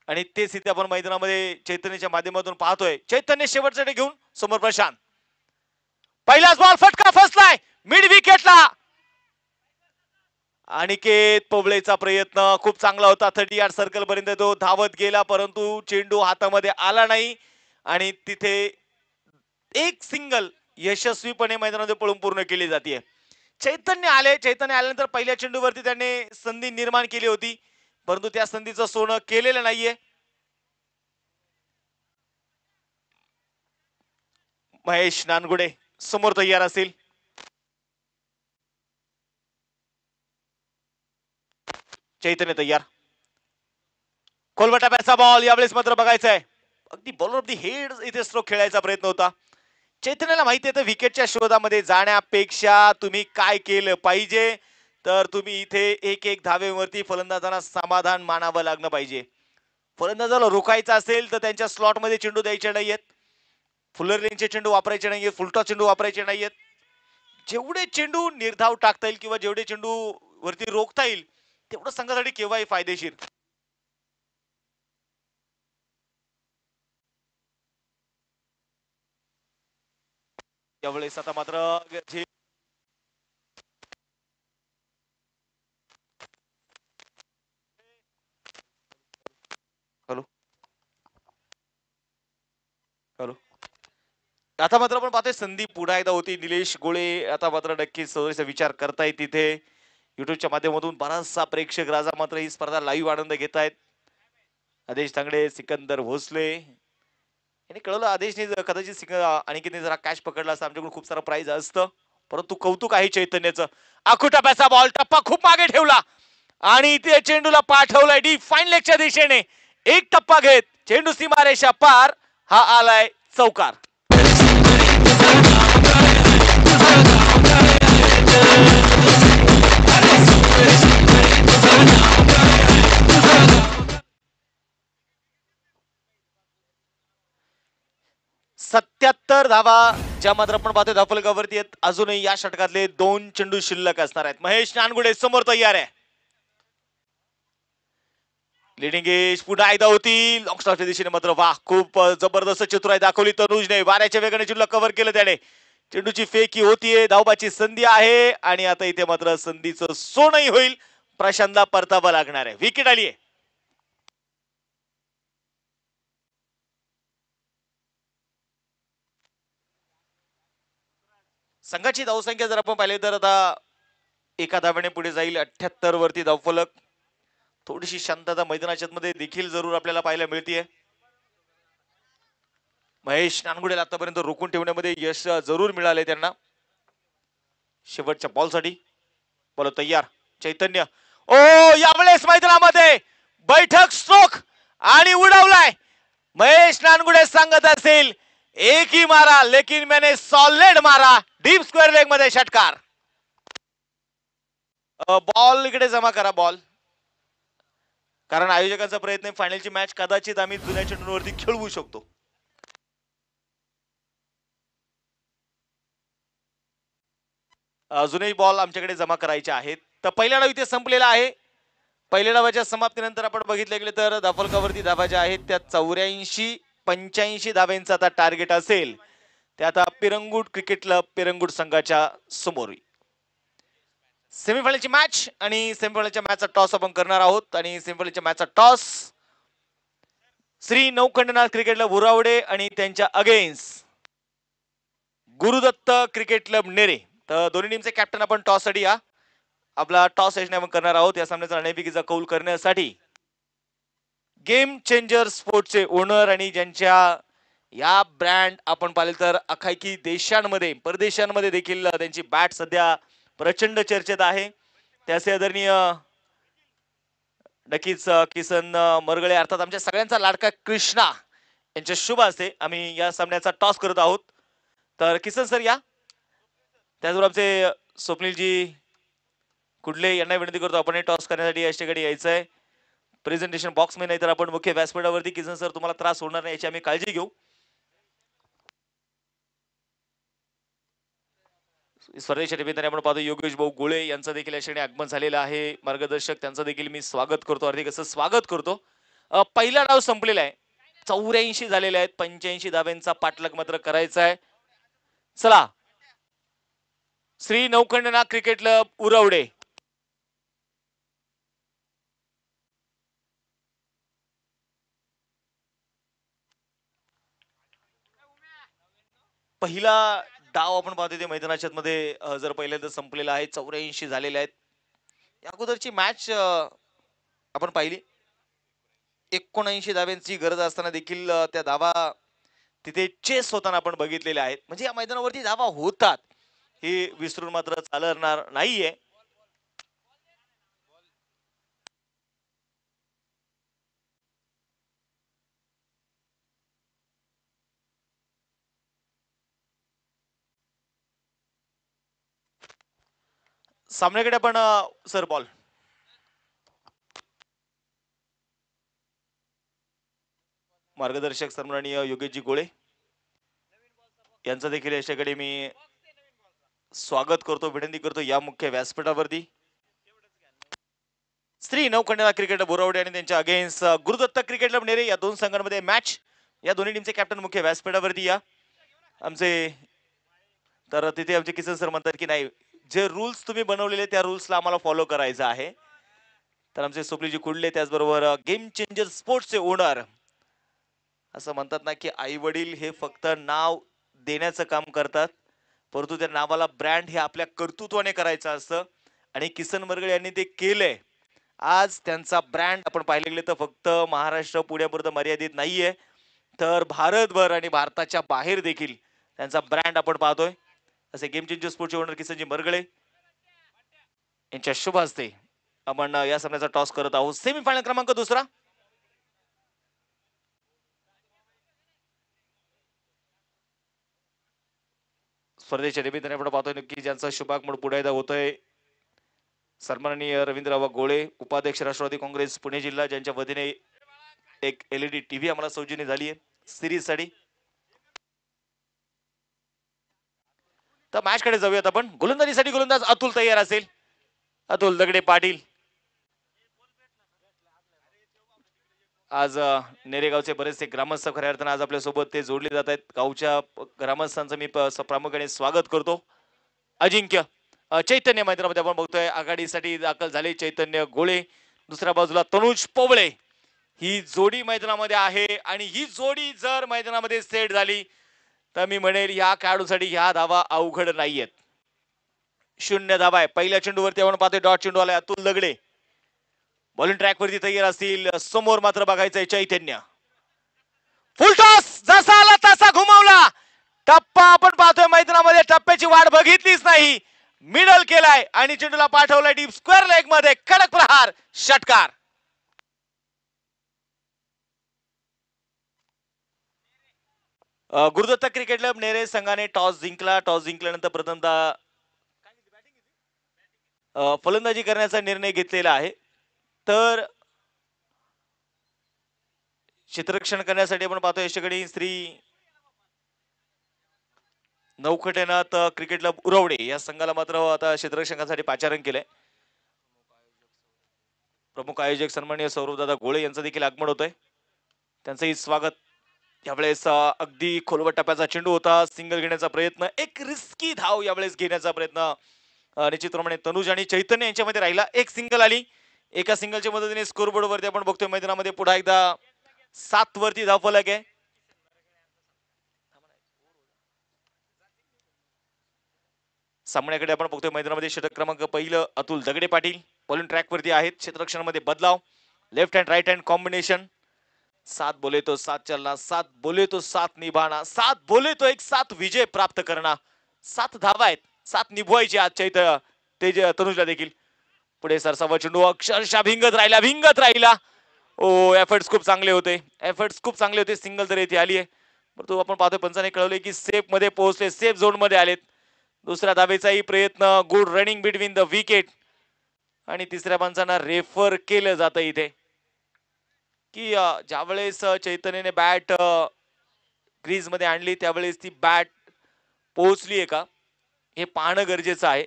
आणि तेच इथे आपण मैदानामध्ये चैतन्याच्या माध्यमातून पाहतोय. चैतन्य शेवटसाठी घेऊन समोर प्रशांत. पहिलाच बॉल फटका फसलाय मिड विकेटला. अनिकेत पवळेचा प्रयत्न खूप चांगला होता. 30 यार्ड सर्कल पर्यंत तो धावत गेला, परंतु चेंडू हातामध्ये आला नाही आणि तिथे एक सिंगल यशस्वीपणे मैदानामध्ये पळून पूर्ण केली जाते. चैतन्य आल्यानंतर पहिल्या चेंडूवरती त्याने संधी निर्माण केली होती, परंतु त्या संधीचं सोनं केलेलं नाहीये. महेश नानगुडे समोर तयार असेल. चैतन्य तयार. कोलबटा पॅचा बॉल यावेळेस मात्र बघायचा आहे. अगदी बॉलर ऑफ दी हेड इथे स्ट्रोक खेळायचा प्रयत्न होता. चैतन्याला माहिती आहे तर विकेटच्या शोधामध्ये जाण्यापेक्षा तुम्ही काय केलं पाहिजे, तर तुम्ही इथे एक धावेवरती फलंदाजांना समाधान मानावं लागलं पाहिजे. फलंदाजाला रोखायचं असेल तर त्यांच्या स्लॉट मध्ये चेंडू द्यायचे नाहीयेत, फुलर लेनचे चेंडू वापरायचे नाहीयेत, फुलटॉस चेंडू वापरायचे नाहीयेत. जेवढे चेंडू निर्धाव टाकता येईल किंवा जेवढे चेंडू वरती रोखता येईल तेवढं संघासाठी केव्हाही फायदेशीर. त्यावेळेस आता मात्र हॅलो हॅलो आता मात्र आपण पाहतोय संधी पुन्हा एकदा होती. निलेश गोळे आता मात्र नक्कीच थोडासा विचार करतायत. तिथे युट्यूबच्या माध्यमातून बराचसा प्रेक्षक राजा मात्र ही स्पर्धा लाईव्ह आनंद घेत आहेत. आदेश तांगडे, सिकंदर भोसले यांनी कळवलं आदेशने कदाचित अनिकेतने जरा कॅच पकडला असता आमच्याकडून खूप सारं प्राइज असतं, परंतु कौतुक आहे चैतन्याचं. आखुटाप्याचा बॉल टप्पा खूप मागे ठेवला आणि इथे चेंडूला पाठवलाय डी फाईन लेगच्या दिशेने. एक टप्पा घेत चेंडू सीमारेषा पार. हा आलाय चौकार. सत्याहत्तर धावा ज्या मात्र आपण पाहतोय धावफलकावरती आहेत. अजूनही या षटकातले 2 चेंडू शिल्लक असणार आहेत. महेश नानगुडे समोर तयार आहे. लिडिंग एज पुन्हा एकदा होती लॉंग स्टॉपच्या दिशेने मात्र वाह खूप जबरदस्त चतुराई दाखवली तनुजने. वाऱ्याच्या वेगाने चेंडूला कव्हर केलं त्याने. चेंडूची फेकी होतीये, धावबाची संधी आहे आणि आता इथे मात्र संधीचं सोनही होईल. प्रशांतला परतावा लागणार आहे. विकेट आली आहे. संघाची धावसंख्या जर आपण पाहिली तर आता एका धाव्याने पुढे जाईल. 78 वरती धावफलक. थोडीशी शांतता मैदानाच्या मध्ये देखील जरूर आपल्याला पाहायला मिळतीये. महेश नानगुडेला आतापर्यंत रोखून ठेवण्यामध्ये यश जरूर मिळाले त्यांना. शेवटच्या बॉलसाठी बॉल तयार. चैतन्य ओ यावेळेस मैदानामध्ये बैठक स्ट्रोक आणि उडवलाय. महेश नानगुडे सांगत असेल एक ही मारा लेकिन मैंने सॉलिड मारा. डीप स्क्वेअर लेग मध्ये षटकार. बॉल इकडे जमा करा बॉल, कारण आयोजकांचा प्रयत्न फायनलची मॅच कदाचित आम्ही जुन्या चेंडूवरती खेळवू शकतो. अजूनही बॉल आमच्याकडे जमा करायचे आहेत. तर पहिला डाव इथे संपलेला आहे. पहिल्या डावाच्या समाप्तीनंतर आपण बघितले गेले तर धावफलकावरती धावा ज्या आहेत त्या 84-85 धाव्यांचा आता टार्गेट असेल. ते आता पिरंगुट क्रिकेट क्लब पिरंगुट संघाच्या समोर. सेमीफायनलची मॅच आणि सेमीफायनलच्या मॅचचा टॉस आपण करणार आहोत आणि सेमीफायनलच्या मॅचचा toss Shri नौखंडनाथ cricket club Urawade आणि त्यांच्या अगेन्स्ट गुरुदत्त क्रिकेट क्लब नेरे. तर दोन्ही टीमचे कॅप्टन आपण टॉस साठी या. आपला टॉस सेशन आपण करणार आहोत. या सामन्याचा नाणेफेकीचा कौल करण्यासाठी गेम चेंजर स्पोर्टचे ओनर आणि ज्यांच्या या ब्रँड आपण पाहिले तर अखायकी देशांमध्ये परदेशांमध्ये देखील त्यांची बॅट सध्या प्रचंड चर्चेत आहे. त्याचे आदरणीय नक्कीच किसन मरगळे अर्थात आमच्या सगळ्यांचा लाडका कृष्णा यांच्या शुभ हस्ते आम्ही या सामन्याचा टॉस करत आहोत. तर किसन सर या. त्याचबरोबर आमचे स्वप्नीलजी कुडले यांना विनंती करतो आपण टॉस करण्यासाठी या ठिकाणी यायचं आहे. प्रेझेंटेशन बॉक्स मध्ये नाही तर आपण मुख्य व्यासपीठावरती. किसन सर तुम्हाला त्रास होणार नाही याची आम्ही काळजी घेऊ. स्पर्धेच्या निमित्ताने आपण पाहतो योगेश भाऊ गोळे यांचं देखील या ठिकाणी आगमन झालेलं आहे. मार्गदर्शक त्यांचं देखील मी स्वागत करतो, हार्दिक असं स्वागत करतो. पहिला डाव संपलेला आहे. 84 झालेले आहेत. 85 धाव्यांचा पाठलाग मात्र करायचा आहे. चला श्री नौखंडनाथ क्रिकेट क्लब उरवडे पहिला डाव आपण पाहतो ते मैदानाच्या मध्ये जर पहिल्यांदा संपलेला आहे. 84 झालेले आहेत. या अगोदरची मॅच आपण पाहिली 79 धाव्यांची गरज असताना देखील त्या धावा तिथे चेस होताना आपण बघितलेले आहेत. म्हणजे या मैदानावरती धावा होतात हे विसरून मात्र चालणार नाहीये. सामन्याकडे आपण सर बॉल मार्गदर्शक सन्माननीय योगेशजी गोळे यांचं देखील याच्याकडे मी स्वागत करतो, विनंती करतो या मुख्य व्यासपीठावरती. श्री नौखंडनाथ क्रिकेट बोरावडे आणि त्यांच्या अगेन्स्ट गुरुदत्त क्रिकेट क्लब नेरे या दोन संघांमध्ये मॅच. या दोन्ही टीमचे कॅप्टन मुख्य व्यासपीठावरती या. आमचे तर तिथे आमचे किसन सर म्हणतात की नाही जे रूल्स तुम्ही बनवलेले त्या रूल्सला आम्हाला फॉलो करायचं आहे. तर आमचे सुप्रीजी कुडले त्याचबरोबर गेम चेंजर स्पोर्ट्सचे ओनर असं म्हणतात ना की आई वडील हे फक्त नाव देण्याचं काम करतात, परंतु त्या नावाला ब्रँड हे आपल्या कर्तृत्वाने करायचं असतं आणि किसन मरगळे यांनी ते केलंय. आज त्यांचा ब्रँड आपण पाहिले गेले तर फक्त महाराष्ट्र पुण्यापुरतं मर्यादित नाहीये, तर भारतभर आणि भारताच्या बाहेर देखील त्यांचा ब्रँड आपण पाहतोय. असे game changer स्पोर्टचे owner Kisanji Margale यांच्या शुभ हस्ते आपण या सामन्याचा टॉस करत आहोत. सेमीफायनल क्रमांक दुसरा स्पर्धेच्या निमित्ताने आपण पाहतोय नक्की ज्यांचा शुभागमन पुढे होतोय सन्माननीय रवींद्रराव गोळे उपाध्यक्ष राष्ट्रवादी काँग्रेस पुणे जिल्हा, ज्यांच्या वतीने एक LED टीव्ही आम्हाला सौजन्य झाली आहे सिरीज साठी. तर मॅच कडे जाऊयात आपण. गोलंदाजीसाठी गोलंदाज अतुल तयार असेल. अतुल दगडे पाटील आज नेरेगावचे बरेचसे ग्रामस्थ खऱ्या अर्थानं आज आपल्या सोबत ते जोडले जात आहेत. गावच्या ग्रामस्थांचं मी प्रामुख्याने स्वागत करतो. अजिंक्य चैतन्य मैदानामध्ये आपण बघतोय आघाडीसाठी दाखल झाले चैतन्य गोळे, दुसऱ्या बाजूला तनुज पोवळे. ही जोडी मैदानामध्ये आहे आणि ही जोडी जर मैदानामध्ये सेट झाली तर मी म्हणेल या खेळाडूसाठी ह्या धावा अवघड नाहीयेत. 0 धावा आहे. पहिल्या चेंडूवरती आपण पाहतोय डॉट चेंडू आलाय अतुल दगडे. बॉलिंग ट्रॅक वरती तयार असतील. समोर मात्र बघायचंय चैतन्य. फुल टॉस जसा आला तसा घुमावला. टप्पा आपण पाहतोय मैदानामध्ये टप्प्याची वाट बघितलीच नाही. मिडल केलाय आणि चेंडूला पाठवलाय डीप स्क्वेअर लेग मध्ये. कडक प्रहार, षटकार. गुरुदत्त क्रिकेट क्लब नेरे संघाने टॉस जिंकला. टॉस जिंकल्यानंतर प्रथमतः फलंदाजी करण्याचा निर्णय घेतलेला आहे. तर क्षेत्ररक्षण करण्यासाठी आपण पाहतोय यशगडी श्री नौखटेनाथ क्रिकेट क्लब उरवडे या संघाला मात्र आता क्षेत्ररक्षणासाठी पाचारण केलंय. प्रमुख आयोजक सन्माननीय सौरभदादा गोळे यांचं देखील आगमन होतंय. त्यांचंही स्वागत. यावेळेस अगदी खोलवट टप्प्याचा चेंडू होता. सिंगल घेण्याचा प्रयत्न, एक रिस्की धाव यावेळेस घेण्याचा प्रयत्न निश्चितप्रमाणे तनुज आणि चैतन्य यांच्यामध्ये राहिला. एक सिंगल आली. एका सिंगलच्या मदतीने स्कोरबोर्ड वरती आपण बघतोय मैदानामध्ये पुन्हा एकदा 7 वरती धावफलक आहे. सामन्याकडे आपण बघतोय मैदानामध्ये षटक क्रमांक पहिलं अतुल दगडे पाटील बॉलिंग ट्रॅक वरती आहेत. क्षेत्ररक्षणामध्ये बदलाव, left hand right hand combination. 7 बोले तो 7 चलना, 7 बोले तो 7 निभाना, 7 बोले तो एक 7 विजय प्राप्त करना. 7 धावा आहेत, 7 निभवायचे आज तेज तनुजला देखील. पुढे सरसावा चेंडू अक्षरशः भिंगत राहिला. ओ एफर्ट्स खूप चांगले होते. सिंगल तर येथे आली आहे. परंतु आपण पाहतोय पंचाने कळवले की सेफ मध्ये पोहोचले, सेफ झोन मध्ये आलेत. दुसऱ्या धावेचाही प्रयत्न, good running between the wicket. आणि तिसऱ्या पंचांना रेफर केलं जातं इथे की ज्यावेळेस चैतन्यने बॅट क्रीज मध्ये आणली त्यावेळेस ती बॅट पोहोचली आहे का हे पाहणं गरजेचं आहे.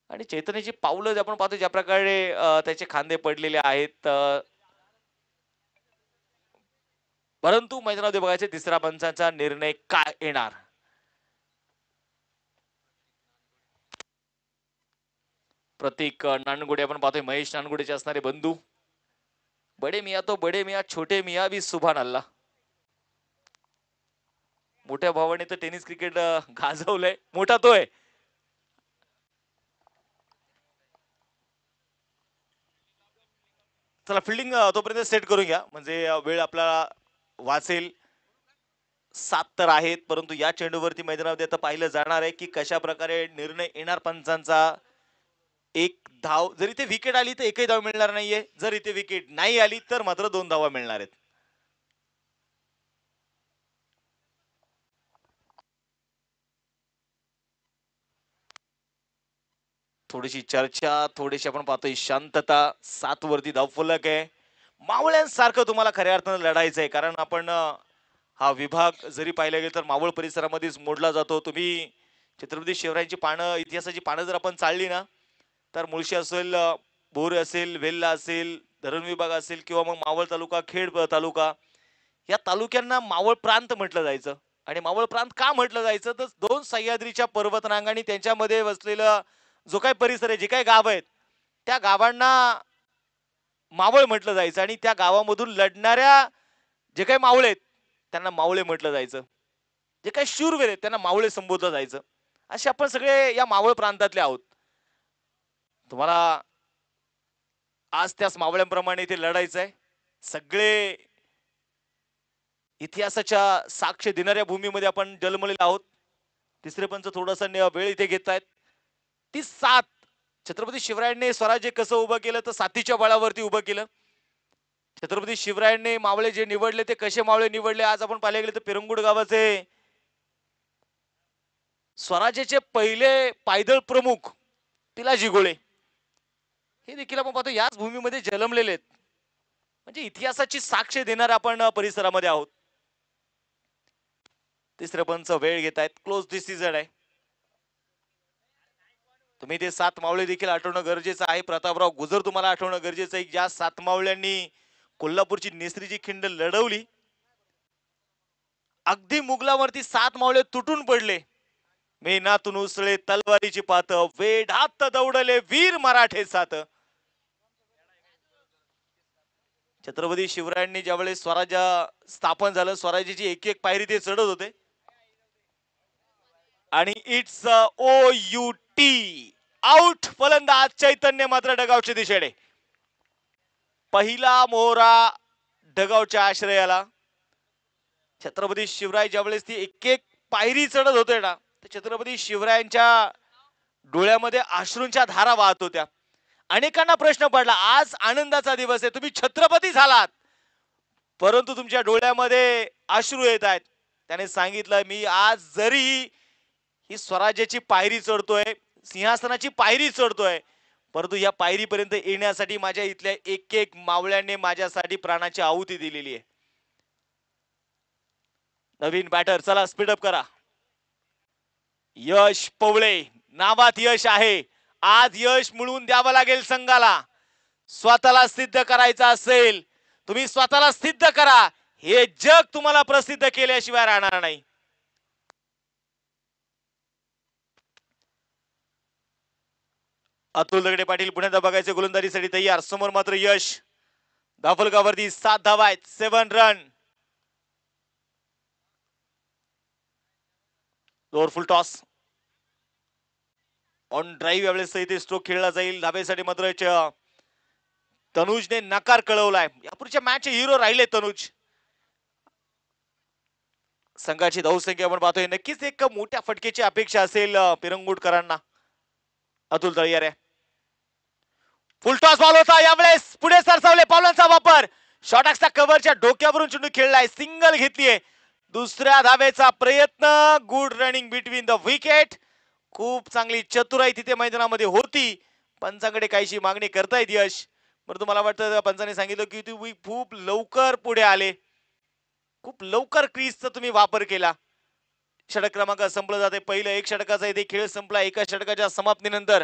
आणि चैतन्याची पावलं आपण पाहतो ज्या प्रकारे त्याचे खांदे पडलेले आहेत. परंतु मैदानामध्ये बघायचे तिसऱ्या पंचाचा निर्णय काय येणार. प्रतीक नानगुडे आपण पाहतोय, महेश नानगुडेचे असणारे बंधू. बडे मिया तो बडे मिया, छोटे मिया भी सुभान अल्लाह. मोठ्या भावाने तर टेनिस क्रिकेट गाजवलंय. मोठा तो आहे. चला फिल्डिंग तोपर्यंत सेट करून घ्या म्हणजे वेळ आपला वाचेल. 7 तर आहेत परंतु या चेंडूवरती मैदानामध्ये आता पाहिलं जाणार आहे की कशा प्रकारे निर्णय येणार पंचांचा. एक धाव जर इथे विकेट आली तर एकही धाव मिळणार नाहीये. जर इथे विकेट नाही आली तर मात्र 2 धावा मिळणार आहेत. थोडीशी चर्चा, थोडीशी आपण पाहतोय शांतता. 7 वरती धावफलक आहे. मावळ्यांसारखं तुम्हाला खऱ्या अर्थानं लढायचं आहे कारण आपण हा विभाग जरी पाहिला गेलं तर मावळ परिसरामध्येच मोडला जातो. तुम्ही छत्रपती शिवरायांची पानं, इतिहासाची पानं जर आपण चालली ना तर मुळशी असेल, बोर असेल, वेल्ला असेल, धरण विभाग असेल किंवा मग मावळ तालुका, खेड तालुका, या तालुक्यांना मावळ प्रांत म्हटलं जायचं. आणि मावळ प्रांत का म्हटलं जायचं तर 2 सह्याद्रीच्या पर्वतरांगांनी त्यांच्यामध्ये वसलेलं जो काही परिसर आहे, जे काही गाव आहेत त्या गावांना मावळ म्हटलं जायचं. आणि त्या गावामधून लढणाऱ्या जे काही मावळे आहेत त्यांना मावळे म्हटलं जायचं. जे काही शूरवीर आहेत त्यांना मावळे संबोधलं जायचं. असे आपण सगळे या मावळ प्रांतातले आहोत. तुम्हाला आज त्याच मावळ्यांप्रमाणे इथे लढायचं आहे. सगळे इतिहासाच्या साक्ष देणाऱ्या भूमीमध्ये आपण जन्मलेलो आहोत. तिसरे पंच थोडासा वेळ इथे घेतायत. ती 7 छत्रपती शिवरायांनी स्वराज्य कसं उभं केलं तर 7च्या बळावरती उभं केलं. छत्रपती शिवरायांनी मावळे जे निवडले ते कसे मावळे निवडले. आज आपण पाहिले गेले तर पिरंगुड गावाचे स्वराज्याचे पहिले पायदळ प्रमुख पिलाजी गोळे हे देखील आपण पाहतो याच भूमीमध्ये जन्मलेले आहेत. म्हणजे इतिहासाची साक्ष देणार आपण परिसरामध्ये आहोत. तिसरे पंच वेळ घेत आहेत. क्लोज डिसिजन आहे. तुम्ही ते 7 मावळे देखील आठवणं गरजेचं आहे. प्रतापराव गुजर तुम्हाला आठवणं गरजेचं आहे, ज्या 7 मावळ्यांनी कोल्हापूरची नेसरीची खिंड लढवली. अगदी मुघलावरती 7 मावळे तुटून पडले. मेनातून उसळे तलवारीची पात, वेढात दौडले वीर मराठे सात. छत्रपती शिवरायांनी ज्यावेळेस स्वराज्य स्थापन झालं, स्वराज्याची एक एक पायरी ते चढत होते. आणि इट्स OUT आउट. फलंदाज चैतन्य मात्र डगावच्या दिशेने. पहिला मोहरा डगावच्या आश्रयाला. छत्रपती शिवराय ज्यावेळेस ती एक एक पायरी चढत होते ना, तर छत्रपती शिवरायांच्या डोळ्यामध्ये अश्रूंच्या धारा वाहत होत्या. अनेकांना प्रश्न पडला, आज आनंदाचा दिवस आहे, तुम्ही छत्रपती झालात, परंतु तुमच्या डोळ्यामध्ये अश्रू येत आहेत. त्याने सांगितलं, मी आज जरी ही स्वराज्याची पायरी चढतोय, सिंहासनाची पायरी चढतोय, परंतु या पायरीपर्यंत येण्यासाठी माझ्या इथल्या एक एक मावळ्याने माझ्यासाठी प्राणाची आहुती दिलेली आहे. नवीन बॅटर, चला स्पीडअप करा. यश पवळे नावात यश आहे. आज यश मिळवून द्यावं लागेल संघाला. स्वतःला सिद्ध करायचं असेल, तुम्ही स्वतःला सिद्ध करा. हे जग तुम्हाला प्रसिद्ध केल्याशिवाय राहणार नाही. अतुल दगडे पाटील पुण्यात बघायचे गोलंदाजीसाठी तयार. समोर मात्र यश. धावफलकावरती 7 धावा आहेत, 7 run. Lower full toss on drive. यावेळेस इथे स्ट्रोक खेळला जाईल. धाब्यासाठी मात्र तनुजने नकार कळवलाय. यापूर्वीच्या मॅच हिरो राहिले तनुज. संघाची धावसंख्या आपण पाहतोय, नक्कीच एक मोठ्या फटकेची अपेक्षा असेल पिरंगुटकरांना. अतुल तळीयार आहे. फुल टॉस बॉल होता, यावेळेस पुढे सरसावले पावलांचा वापर. शॉर्टॅक्सच्या कव्हरच्या डोक्यावरून चेंडू खेळलाय, सिंगल घेतलीये. दुसऱ्या धावेचा प्रयत्न. Good running between the wicket. खूप चांगली चतुराई तिथे मैदानामध्ये होती. पंचांकडे काहीशी मागणी करतायत यश. बरं, तुम्हाला वाटतं पंचाने सांगितलं की तुम्ही खूप लवकर पुढे आले, खूप लवकर क्रीजचा तुम्ही वापर केला. षटक क्रमांक संपलं जाते. पहिलं एक षटकाचा इथे खेळ संपला. एका षटकाच्या समाप्तीनंतर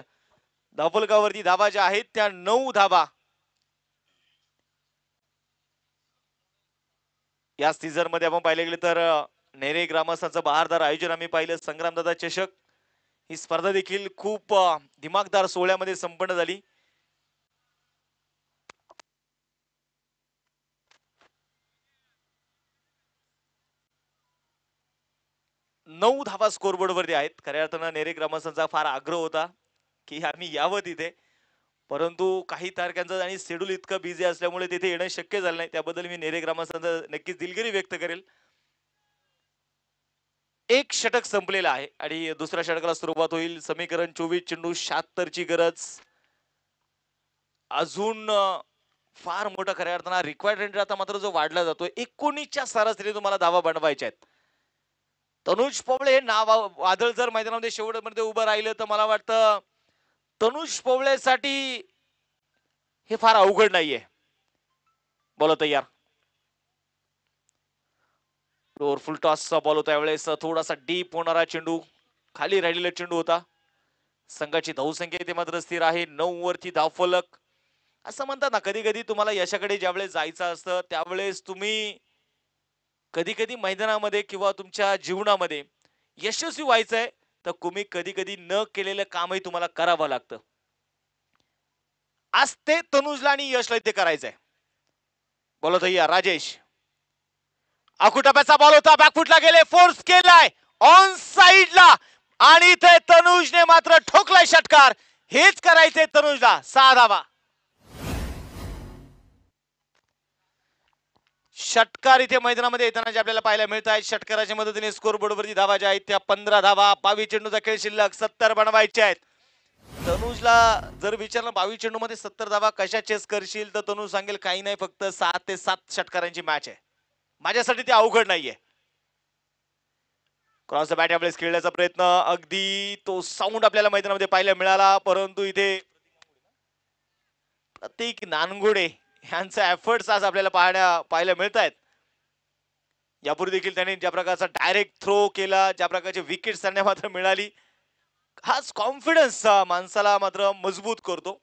धावफलकावरती धावा ज्या आहेत त्या 9 धावा. या सीझन मध्ये आपण पाहिले गेले तर नेरे ग्रामस्थांचं बहारदार आयोजन आम्ही पाहिलं. संग्रामदादा चषक ही स्पर्धा देखील खूप दिमागदार सोहळ्यामध्ये संपन्न झाली. नऊ धावा स्कोरबोर्ड वरती आहेत. खऱ्या अर्थानं नेरे ग्रामस्थांचा फार आग्रह होता की आम्ही यावं तिथे, परंतु काही तारखांचं आणि शेड्यूल इतकं बिझी असल्यामुळे तिथे येणं शक्य झालं नाही. त्याबद्दल मी नेरे ग्रामस्थांचा नक्कीच दिलगिरी व्यक्त करेल. एक षटक संपलेला आहे आणि दुसऱ्या षटकाला सुरुवात होईल. समीकरण 24 चेंडू 76 ची गरज. अजून फार मोठा खऱ्या अर्थानं रिक्वायर्ड रेंज आता मात्र जो वाढला जातोय, 19च्या सरासरी तुम्हाला धावा बनवायच्या आहेत. तनुज पवळे हे नाव वादळ जर मैदानामध्ये शेवटमध्ये उभं राहिलं तर मला वाटतं तनुज पवळेसाठी हे फार अवघड नाहीये. बोला तयार. लोअर फुल टॉसचा बॉल होता. यावेळेस थोडासा डीप होणारा चेंडू, खाली राहिलेला चेंडू होता. संघाची धावसंख्या इथे मात्र स्थिर आहे, 9 वरती धावफलक. असं म्हणतात ना, कधी कधी तुम्हाला यशाकडे ज्यावेळेस जायचं असतं त्यावेळेस तुम्ही कधी कधी मैदानामध्ये किंवा तुमच्या जीवनामध्ये यशस्वी व्हायचंय तर तुम्ही कधी कधी न केलेलं कामही तुम्हाला करावं लागतं. आज ते तनुजला आणि यशला ते करायचंय. बोलत या राजेश. आकुटाप्याचा बॉल होता, बॅकफुटला गेले, फोर्स केलाय ऑन साइडला आणि इथे तनुजने मात्र ठोकलाय षटकार. हेच करायचंय तनुजला. 6 धावा. षटकार इथे मैदानामध्ये येताना जे आपल्याला पाहायला मिळत आहेत, षटकाराच्या मदतीने स्कोरबोर्ड वरती धावा ज्या आहेत त्या 15 धावा. 22 चेंडूचा खेळ शिल्लक, 70 बनवायचे आहेत. तनुजला जर विचारलं 22 चेंडू मध्ये 70 धावा कशा चेस करशील, तर तनुज सांगेल काही नाही, फक्त 6 ते 7 षटकारांची मॅच आहे, माझ्यासाठी ते अवघड नाहीये. क्रॉस द बॅट यावेळेस खेळण्याचा प्रयत्न, अगदी तो साऊंड आपल्याला मैदानामध्ये पाहायला मिळाला, परंतु इथे प्रतीक नानगुडे यांचे एफर्ट्स आज आपल्याला पाहायला मिळत आहेत. यापूर्वी देखील त्यांनी ज्या प्रकारचा डायरेक्ट थ्रो केला, ज्या प्रकारची विकेट त्यांना मात्र मिळाली, हाच कॉन्फिडन्स माणसाला मात्र मजबूत करतो.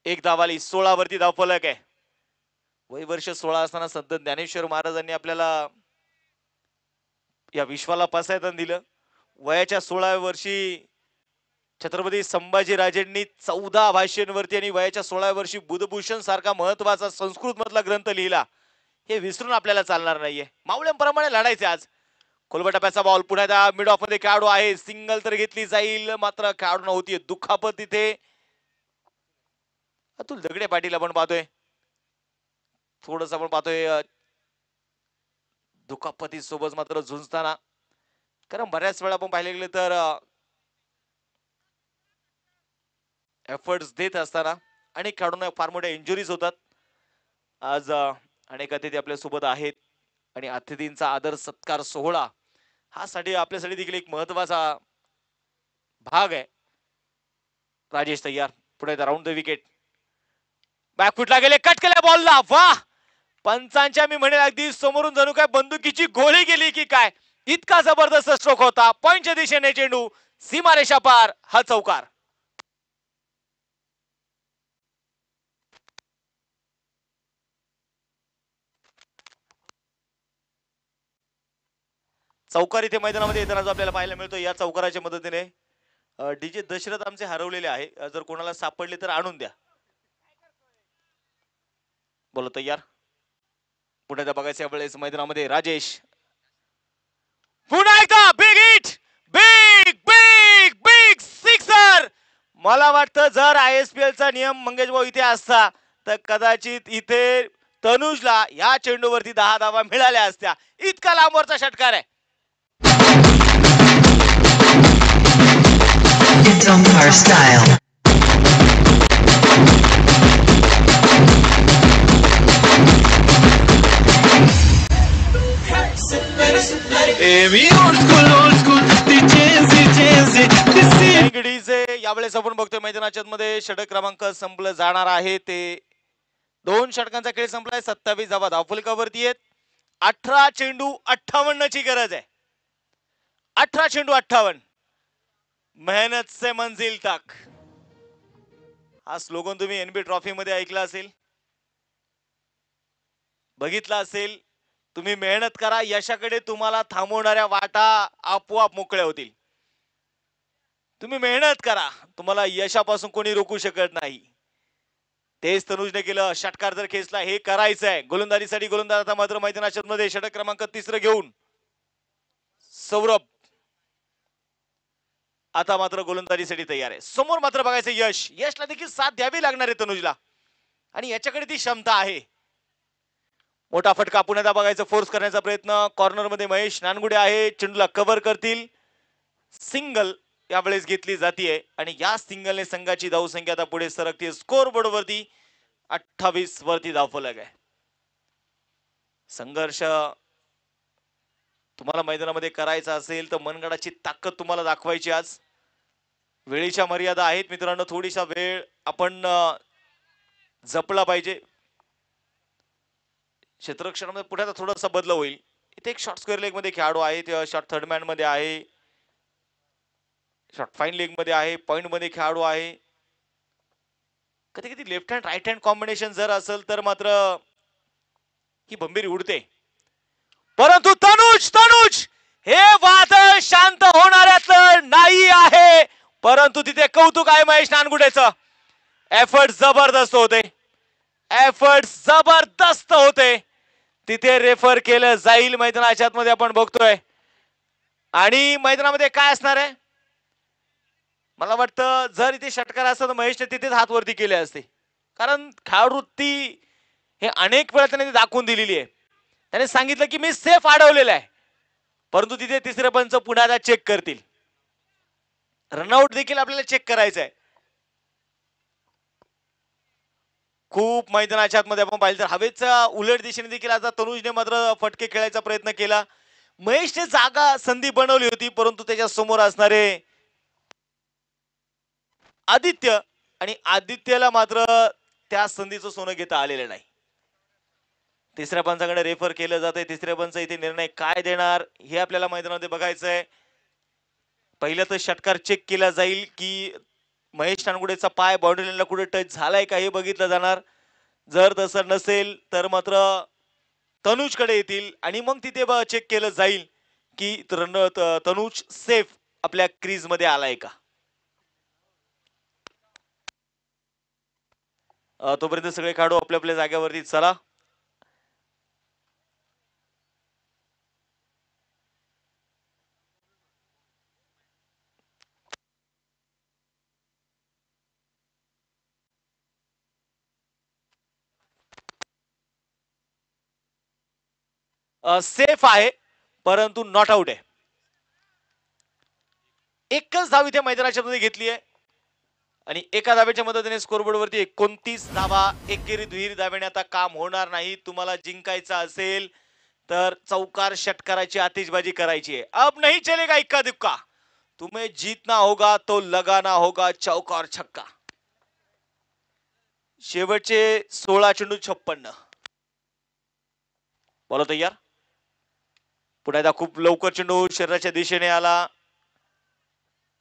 एक धावाली 16 वरती धावफलक आहे. वय वर्ष 16 असताना संत ज्ञानेश्वर महाराजांनी आपल्याला या विश्वाला पसायदान दिलं. वयाच्या 16व्या वर्षी छत्रपती संभाजी राजेंनी 14 भाषांवरती आणि वयाच्या 16व्या वर्षी बुधभूषण सारखा महत्वाचा संस्कृत मधला ग्रंथ लिहिला. हे विसरून आपल्याला चालणार नाहीये. मावळ्यांप्रमाणे लढायचे आज. कोलबटाप्याचा बॉल पुन्हा त्या मिड ऑफ मध्ये खेळाडू आहे. सिंगल तर घेतली जाईल मात्र खेळाडू नव्हती. दुखापत तिथे अतुल दगडे पाटील आपण पाहतोय. थोडस आपण पाहतोय दुखापती सोबत मात्र झुंजताना. कारण बऱ्याच वेळा आपण पाहिले गेले तर एफर्ट्स देत असताना अनेक खेळाडूंना फार मोठ्या इंजुरीज होतात. आज अनेक अतिथी आपल्या सोबत आहेत आणि अतिथींचा आदर सत्कार सोहळा हा साठी आपल्यासाठी देखील एक महत्वाचा भाग आहे. राजेश तयार पुढे राऊंड द विकेट. बॅकफुटला गेले, कट केल्या बॉलला. वाह, पंचांच्या मी म्हणेल अगदी समोरून जणू काय बंदुकीची गोळी गेली की काय, इतका जबरदस्त स्ट्रोक होता. पॉइंटच्या दिशेने चेंडू सीमारेषा पार. हा चौकार. चौकार इथे मैदानामध्ये येताना जो आपल्याला पाहायला मिळतो. या चौकाराच्या मदतीने डीजे दशरथ आमचे हरवलेले आहे. जर कोणाला सापडले तर आणून द्या. बोला तयार. पुढे बघायचं यावेळेस मैदानामध्ये राजेश. पुन्हा एकदा big hit, big big big sixer. मला वाटतं जर ISPL चा नियम मंगेश भाऊ इथे असता तर कदाचित इथे तनुजला या चेंडूवरती 10 धावा मिळाल्या असत्या. इतका लांबवरचा षटकार आहे. It's Omkar style. यावेळेस आपण बघतोय मैदानाच्या मध्ये षटक क्रमांक संपलं जाणार आहे. ते 2 षटकांचा खेळ संपलाय. 27 धावा धावफलकावरती आहेत. 18 चेंडू 58 ची गरज आहे. 18 चेंडू 58. मेहनत से मंजिल तक हा स्लोगन तुम्ही NB ट्रॉफी मध्ये ऐकला असेल, बघितला असेल. तुम्ही मेहनत करा, यशाकडे तुम्हाला थांबवणाऱ्या वाटा आपोआप मोकळ्या होतील. तुम्ही मेहनत करा, तुम्हाला यशापासून कोणी रोखू शकत नाही. तेच तनुजने केलं. षटकार जर खेचला हे करायचंय. गोलंदाजीसाठी गोलंदाज आता मात्र मैदानाच्या मध्ये षटक क्रमांक 3 घेऊन सौरभ आता मात्र गोलंदाजीसाठी तयार आहे. समोर मात्र बघायचं यश. यशला देखील साथ द्यावी लागणार आहे तनुजला आणि याच्याकडे ती क्षमता आहे. मोठा फटका पुन्हा बघायचं. फोर्स करण्याचा प्रयत्न. कॉर्नर मध्ये महेश नानगुडे आहे. चेंडूला कव्हर करतील. सिंगल यावेळेस घेतली जाते आणि या सिंगलने संघाची धावसंख्या आता पुढे सरकते. स्कोर बोर्ड वरती 28 वरती धावफलक आहे. संघर्ष तुम्हाला मैदानामध्ये करायचा असेल तर मनगडाची ताकद तुम्हाला दाखवायची. आज वेळेच्या मर्यादा आहेत मित्रांनो. थोडीसा वेळ आपण जपला पाहिजे. क्षेत्ररक्षणामध्ये पुढे आता थोडासा बदल होईल. इथे एक शॉर्ट स्क्वेअर लेग मध्ये खेळाडू आहे. ते शॉर्ट थर्ड मॅन मध्ये आहे. शॉर्ट फाईन लेग मध्ये आहे. पॉइंट मध्ये खेळाडू आहे. कधी कधी left hand right hand combination जर असेल तर मात्र ही भंबीरी उडते. परंतु तनुज हे वादळ शांत होणाऱ्यातलं नाही आहे. परंतु तिथे कौतुक आहे महेश नानगुडेचं. एफर्ट जबरदस्त होते. एफर्ट जबरदस्त होते. तिथे रेफर केलं जाईल मैदानाच्या आतमध्ये आपण बघतोय. आणि मैदानामध्ये काय असणार आहे, मला वाटतं जर इथे षटकार असतं तर महेशने तिथेच हात वरती केले असते. कारण खेळाडू ती हे अनेक वेळा त्याने दाखवून दिलेली आहे. त्याने सांगितलं की मी सेफ अडवलेला आहे. परंतु तिथे तिसरे पंच पुन्हा चेक करतील. रनआउट देखील आपल्याला चेक करायचं आहे. खूप मैदानाच्या आतमध्ये आपण पाहिलं तर हवेच्या उलट दिशेने देखील आता तनुजने मात्र फटके खेळायचा प्रयत्न केला. महेशने जागा संधी बनवली होती परंतु त्याच्या समोर असणारे आदित्य आणि आदित्यला मात्र त्या संधीचं सोनं घेता आलेलं नाही. तिसऱ्या पंचाकडे रेफर केलं जाते. तिसऱ्या पंच इथे निर्णय काय देणार हे आपल्याला मैदानामध्ये बघायचंय. पहिला तर षटकार चेक केला जाईल की महेश नानगुडेचा पाय बाउंड्री लाईनला कुठे टच झालाय का हे बघितलं जाणार. जर तसं नसेल तर मात्र तनुजकडे येतील आणि मग तिथे चेक केलं जाईल की तनुज सेफ आपल्या क्रीज मध्ये आलाय का. तोपर्यंत सगळे खेळाडू आपल्या आपल्या जागेवरती चला. सेफ आहे परंतु नॉट आउट आहे. एकच धाव इथे मैदानाच्या मध्ये घेतली आहे आणि एका धावेच्या मदतीने स्कोरबोर्ड वरती 29 धावा. एकेरी दुहेरी धावेने आता काम होणार नाही. तुम्हाला जिंकायचं असेल तर चौकार षटकाराची आतिषबाजी करायची आहे. अब नहीं चलेगा इक्का दुक्का. तुम्हें जीतना होगा तो लगाना होगा चौकार छक्का. शेवटचे 16 चेंडू 56. बोला तयार. पुन्हा एकदा खूप लवकर चेंडू शरीराच्या दिशेने आला.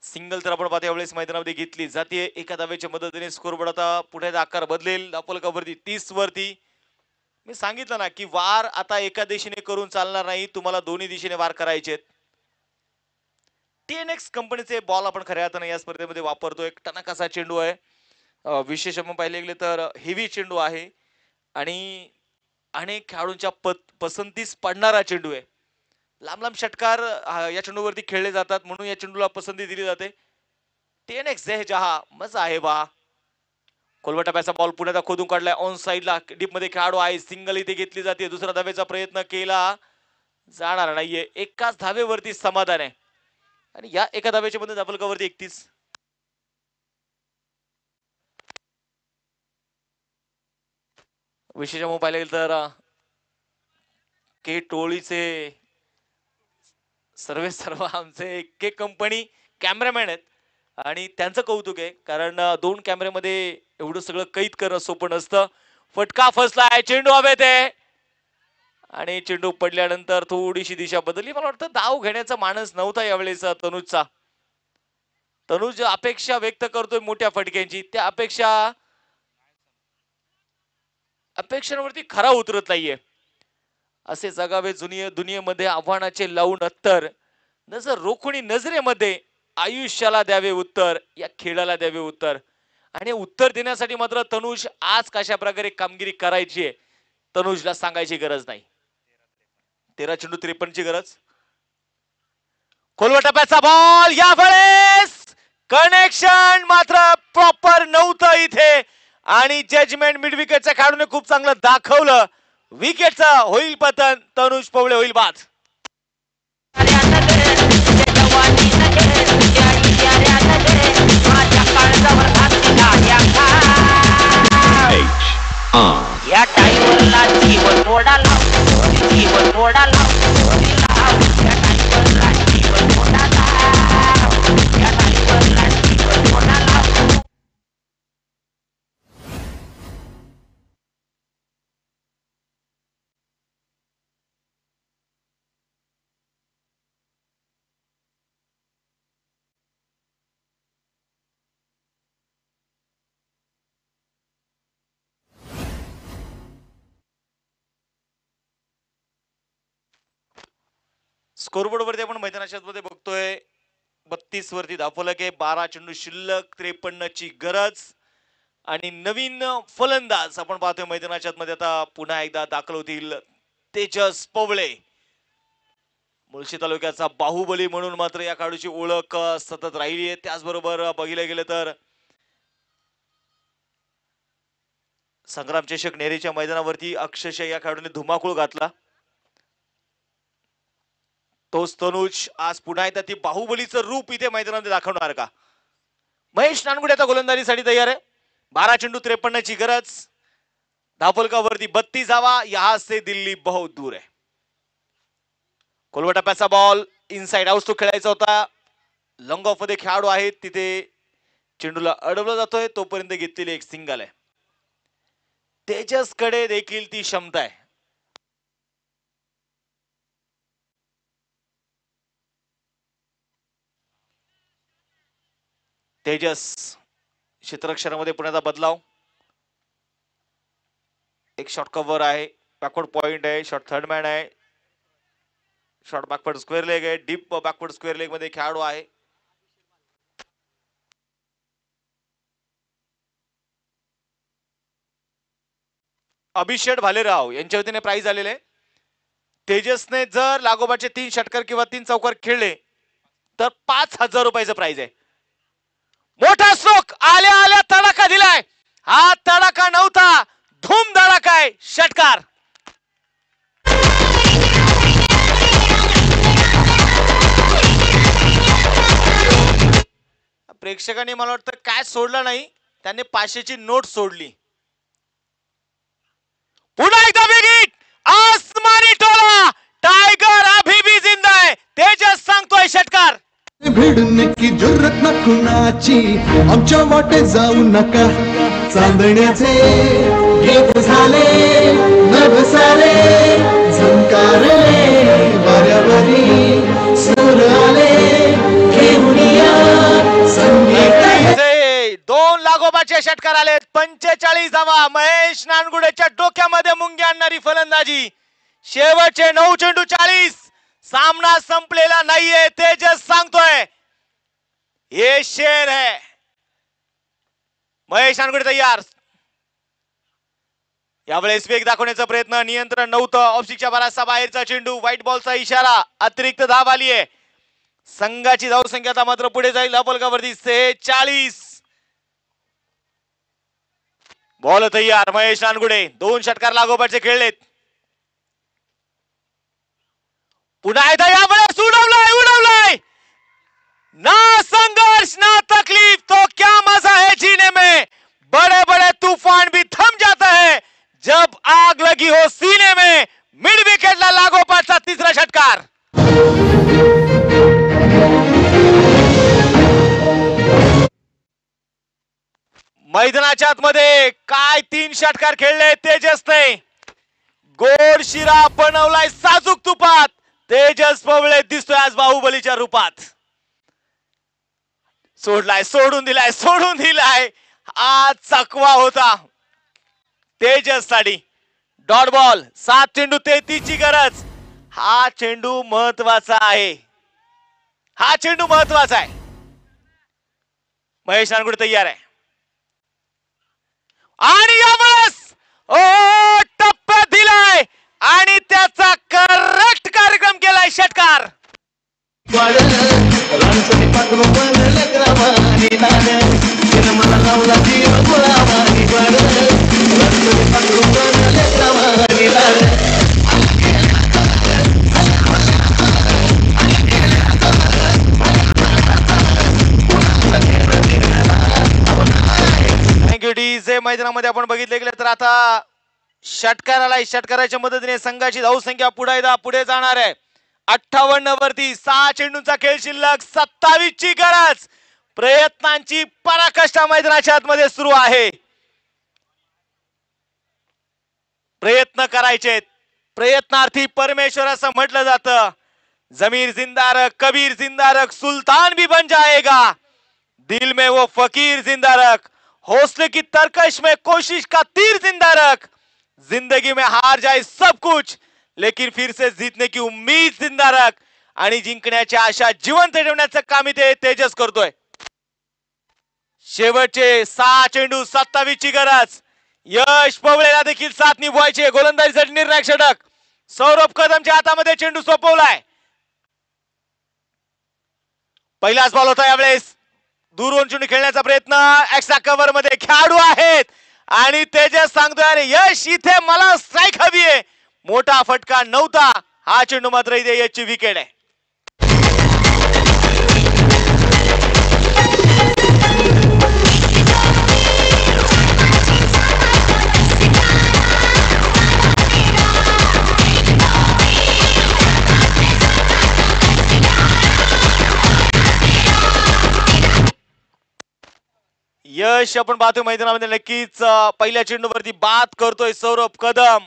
सिंगल तर आपण पाहतो यावेळेस मैदानामध्ये घेतली जाते. एका धावेच्या मदतीने स्कोरबोर्ड आता पुढे आकार बदलेल. दापोलकावरती 30 वरती. मी सांगितलं ना की वार आता एका दिशेने करून चालणार नाही. तुम्हाला दोन्ही दिशेने वार करायचे. TNX कंपनीचे बॉल आपण खऱ्या अर्थाने या स्पर्धेमध्ये वापरतोय. टणकाचा चेंडू आहे. विशेष आपण पाहिले गेले तर हेवी चेंडू आहे आणि अनेक खेळाडूंच्या पसंतीस पडणारा चेंडू आहे. लांब लांब षटकार या चेंडूवरती खेळले जातात म्हणून या चेंडूला पसंती दिली जाते. TNX जय जहा मजा आहे बा. कोलवा टप्प्याचा बॉल पुण्यात खोदून काढलाय. ऑन साइडला डीप मध्ये खेळाडू आहे. सिंगल इथे घेतली जाते. दुसरा धावेचा प्रयत्न केला जाणार नाहीये. एकाच धावेवरती समाधान आहे आणि या एका धावेच्या मध्ये दापोलकावरती 31. विशेष म्हणून पाहिलं गेलं तर के टोळीचे सर्व आमचे के कंपनी कॅमेरामॅन आहेत आणि त्यांचं कौतुक आहे कारण 2 कॅमेऱ्यामध्ये एवढं सगळं कैद करणं सोपं नसतं. फटका फसलाय. चेंडू हवेत आहे आणि चेंडू पडल्यानंतर थोडीशी दिशा बदलली. मला वाटतं धाव घेण्याचा मानस नव्हता यावेळेस तनुजचा. तनुज अपेक्षा व्यक्त करतोय मोठ्या फटक्यांची. त्या अपेक्षांवरती खरा उतरत नाहीये. असे जगावे दुनियेमध्ये आव्हानाचे लावून अत्तर. नजर रोखुनी नजरेमध्ये आयुष्याला द्यावे उत्तर. या खेळाला द्यावे उत्तर आणि उत्तर देण्यासाठी मात्र तनुज आज कशा प्रकारे कामगिरी करायची आहे तनुजला सांगायची गरज नाही. 13 चेंडू 53 ची गरज. खोलवा टप्प्याचा बॉल. यावेळेस कनेक्शन मात्र प्रॉपर नव्हतं इथे आणि जजमेंट मिड विकेटच्या खेळाडूने खूप चांगलं दाखवलं. विकेटचा होईल पतन. तनुज पवळे होईल बाद. या टाईमला जीवन थोडा लाव. जीवन थोडा लाव. या टाईमला जीवन थोडा लाव. या टाईमला जीवन थोडा लाव. स्कोरबोर्ड वरती आपण मैदानाच्या मध्ये बघतोय 32 वरती दाखवलं की 12 चेंडू शिल्लक. 53 ची गरज आणि नवीन फलंदाज आपण पाहतोय मैदानाच्या मध्ये आता पुन्हा एकदा दाखल होतील. तेजस पवळे. मुळशी तालुक्याचा बाहुबली म्हणून मात्र या खेळाडूची ओळख सतत राहिली आहे. त्याचबरोबर बघितलं गेलं तर संग्राम चषक नेरीच्या मैदानावरती अक्षरशः या खेळाडूने धुमाकूळ घातला. तोच तनुज आज पुन्हा एकदा ती बाहुबलीचं रूप इथे मैदानामध्ये दाखवणार का. महेश नानगुडे आता गोलंदाजीसाठी तयार आहे. 12 चेंडू 53 ची गरज. धावफलकावरती 32 धावा. यहां से दिल्ली बहुत दूर आहे. कोलवा टप्प्याचा बॉल इनसाइड आउट तो खेळायचा होता. लॉंग ऑफ मध्ये खेळाडू आहेत तिथे चेंडूला अडवला जातोय. तोपर्यंत घेतलेली एक सिंगल आहे. तेजस कडे देखील ती क्षमता आहे. तेजस क्षेत्ररक्षणामध्ये पुण्याचा बदलाव. एक शॉट कव्हर आहे, बॅकवर्ड पॉइंट आहे, शॉट थर्ड मॅन आहे, शॉट बॅकवर्ड स्क्वेअर लेग आहे, डीप बॅकवर्ड स्क्वेअर लेग मध्ये खेळाडू आहे. अभिषेक भालेराव यांच्या वतीने प्राइज आलेले. तेजसने जर लागोपाठचे 3 षटकर किंवा 3 चौकार खेळले तर 5,000 रुपयाचं प्राइज आहे. मोठा स्ट्रोक आल्या आल्या तडाखा दिलाय. हा तडाखा नव्हता, धूम धडाका आहे. षटकार. प्रेक्षकांनी मला वाटतं काय सोडलं नाही, त्यांनी 500ची नोट सोडली. पुन्हा एकदा बिग हिट, आसमानी टोला, टायगर अभी भी जिंदा है. तेजस सांगतोय षटकार. भिडणे की जुर्रत ना कुणाची, आमच्या वाटे जाऊ नका. चांदण्याचे गीत झाले नभ सारे, झंकारले वाऱ्यावरी सूर आले, घेऊन या संगीत. 2 लागोपाठचे षटकार आले. 45 धावा. महेश नानगुडेच्या डोक्यामध्ये मुंगी आणणारी फलंदाजी. शेवटचे 9 चेंडू 40. सामना संपलेला नाहीये. तेजस सांगतोय ये शेर है. महेश नानगुडे तयार. यावेळेस वेग दाखवण्याचा प्रयत्न, नियंत्रण नव्हतं. ऑफस्टिकच्या बराचसा बाहेरचा चेंडू, व्हाईट बॉलचा इशारा, अतिरिक्त धाव आली आहे. संघाची धावसंख्या आता मात्र पुढे जाईल. अपलकावरती 46. बॉल तयार. महेश नानगुडे 2 षटकार लागोपाठचे खेळलेत. पुन्हा एकदा यावेळेस उडवलाय. ना संघर्ष ना तकलीफ, तो क्या मजा है जीने में. बड़े बड़े तूफान भी थम जाता है जब आग लगी हो सीने में. मिड विकेटला लागोपाठचा 3रा षटकार. मैदानाच्या आतमध्ये काय 3 षटकार खेळले तेजसने. गोड शिरा बनवलाय साजूक तुपात. तेजस पवळे दिसतोय आज बाहुबलीच्या रूपात. सोडून दिलाय. आज चकवा होता तेजस साठी. Dot ball. 7 चेंडू 33 ची गरज. हा चेंडू महत्वाचा आहे. महेश नानगुडे तयार आहे. आणि यावेळेस टप्प्यात दिलाय आणि त्याचा करेक्ट कार्यक्रम केलाय. षटकार. जे मैदानामध्ये आपण बघितले गेले तर आता षटकाराला षटकाराच्या मदतीने संघाची धावसंख्या पुढे जाणार आहे. 58 वरती 6 चेंडूंचा खेळ शिल्लक. 27 ची गरज. प्रयत्नांची पराकाष्ठा मैदानाच्या आतमध्ये सुरू आहे. प्रयत्न करायचे. प्रयत्नार्थी परमेश्वर असं म्हटलं जातं. जमीर जिंदा रख, कबीर जिंदा रख, सुल्तान भी बन जाएगा. दिल में वो फकीर जिंदा रख, हौसले की तरकश में कोशिश का तीर जिंदा रख. जिंदगी में हार जाए सब कुछ, लेकिन फिर से जीतने की उम्मीद जिंदा रख. आणि जिंकण्याची आशा जिवंत ठेवण्याचं काम इथे तेजस करतोय. शेवटचे 6 चेंडू 27 ची गरज. यश पवळेला देखील साथ निभवायची. गोलंदाजीसाठी निर्णायक षटक. सौरभ कदमच्या हातामध्ये चेंडू सोपवलाय. पहिलाच बॉल होता यावेळेस. दूरवरून चेंडू खेळण्याचा प्रयत्न. एक्स्ट्रा कव्हर मध्ये खेळाडू आहेत आणि तेजस सांगतोय अरे यश इथे मला स्ट्राईक हवी आहे. मोठा फटका नव्हता. हा चेंडू मात्र इथे यशची विकेट आहे. यश आपण पाहतोय मैदानामध्ये नक्कीच पहिल्या चेंडूवरती बाद करतोय सौरभ कदम.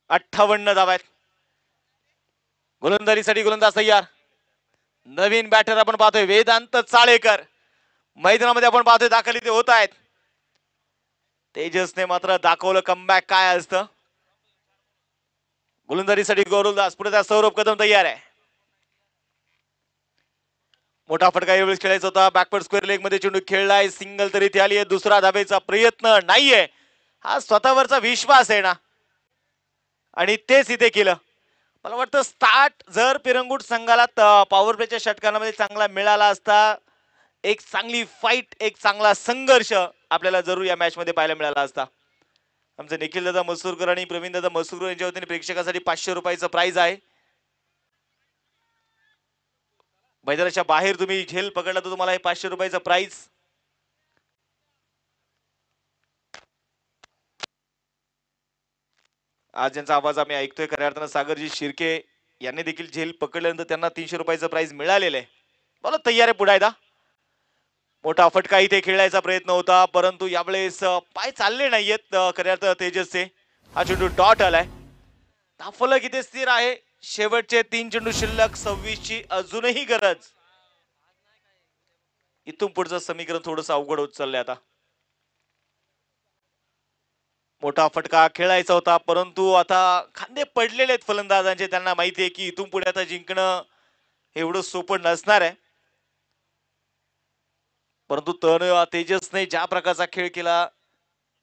58 धावा आहेत. गोलंदाजीसाठी गोलंदाज तयार. नवीन बॅटर आपण पाहतोय वेदांत चाळेकर मैदानामध्ये आपण पाहतोय दाखल इथे होत आहेत. तेजसने मात्र दाखवलं कमबॅक काय असतं. गोलंदाजीसाठी गोलंदाज पुढे त्या सौरभ कदम तयार आहे. मोठा फटका यावेळेस खेळायचा होता. बॅकवर्ड स्क्वेअर लेग मध्ये चेंडू खेळलाय. सिंगल तरी इथे आली आहे. दुसरा धावेचा प्रयत्न नाहीये. हा स्वतःवरचा विश्वास आहे ना आणि तेच इथे केलं. मला वाटतं स्टार्ट जर पिरंगुट संघाला पॉवर प्लेच्या षटकांमध्ये चांगला मिळाला असता, एक चांगली फाईट, एक चांगला संघर्ष आपल्याला जरूर या मॅच मध्ये पाहायला मिळाला असता. आमचे निखिल दादा मसूरकर आणि प्रवीण दादा मसूरकर यांच्या वतीने प्रेक्षकासाठी 500 रुपयाचं प्राइज आहे. मैदानाच्या बाहेर तुम्ही झेल पकडला तर तुम्हाला हे 500 रुपयाचं प्राइज. आज ज्यांचा आवाज आम्ही ऐकतोय खऱ्या अर्थानं सागरजी शिर्के यांनी देखील झेल पकडल्यानंतर त्यांना 300 रुपयाचं प्राइज मिळालेलं आहे. बोला तयार आहे पुढायदा. मोठा फटका इथे खेळायचा प्रयत्न होता परंतु यावेळेस पाय चालले नाहीयेत खऱ्या अर्थानं तेजसचे. हा चेंडू डॉट आलाय. धावफलक इथे स्थिर आहे. शेवटचे 3 चेंडू शिल्लक. 26 ची अजूनही गरज. इथून पुढचं समीकरण थोडंसं अवघड होत चाललंय आता. मोठा फटका खेळायचा होता परंतु आता खांदे पडलेले आहेत फलंदाजांचे. त्यांना माहिती आहे की इथून पुढे आता जिंकणं एवढं सोपं नसणार आहे. परंतु तेजसने ज्या प्रकारचा खेळ केला,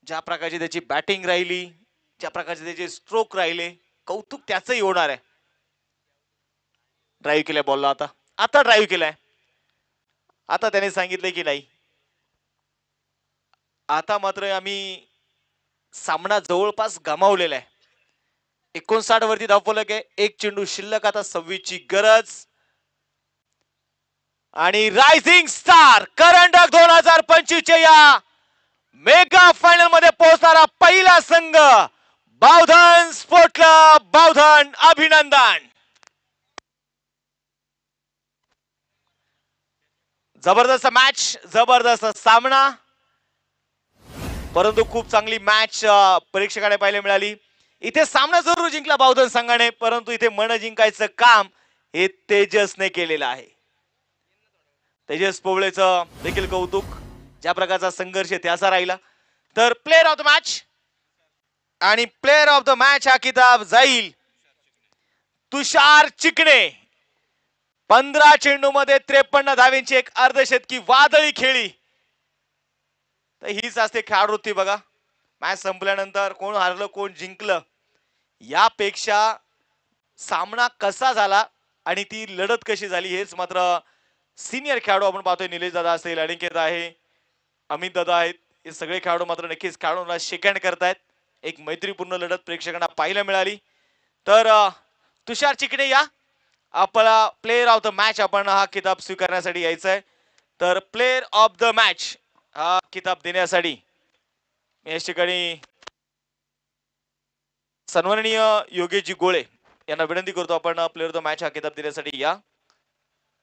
ज्या प्रकारची त्याची बॅटिंग राहिली, ज्या प्रकारचे त्याचे स्ट्रोक राहिले, कौतुक त्याचंही होणार आहे. ड्राईव्ह केलाय बॉलला. आता ड्राईव्ह केलाय. आता त्याने सांगितलंय की नाही आता मात्र आम्ही सामना जवळपास गमावलेला आहे. 59 वरती धावफलक आहे. एक चेंडू शिल्लक. आता 26 ची गरज. आणि रायझिंग स्टार करंडक 2025 च्या या मेगा फायनल मध्ये पोहोचणारा पहिला संघ बावधन स्पोर्ट क्लब बावधन. अभिनंदन. जबरदस्त मॅच, जबरदस्त सामना, परंतु खूप चांगली मॅच प्रेक्षकाने पाहायला मिळाली. इथे सामना जरूर जिंकला बावधन संघाने परंतु इथे मन जिंकायचं काम हे तेजसने केलेलं आहे. तेजस पोवळेचं देखील कौतुक. ज्या प्रकारचा संघर्ष त्याचा राहिला. तर प्लेअर ऑफ द मॅच आणि प्लेअर ऑफ द मॅच हा किताब जाईल तुषार चिकणे. 15 चेंडू मध्ये 53 धावेंची एक अर्धशतकी वादळी खेळी. तर हीच असते खेळाडूवृत्ती बघा. मॅच संपल्यानंतर कोण हारलं कोण जिंकलं यापेक्षा सामना कसा झाला आणि ती लढत कशी झाली हेच मात्र सिनियर खेळाडू आपण पाहतोय. निलेश दादा असेल, अनिकेत आहे, अमित दादा आहेत, हे सगळे खेळाडू मात्र नक्कीच खेळाडूंना शेक हँड करतायत. एक मैत्रीपूर्ण लढत प्रेक्षकांना पाहायला मिळाली. तर तुषार चिकणे या आपला प्लेअर ऑफ द मॅच आपण हा किताब स्वीकारण्यासाठी यायचा आहे. तर प्लेअर ऑफ द मॅच हा किताब देण्यासाठी मी या ठिकाणी सन्माननीय योगेशजी गोळे यांना विनंती करतो आपण प्लेअर ऑफ द मॅच हा किताब देण्यासाठी या.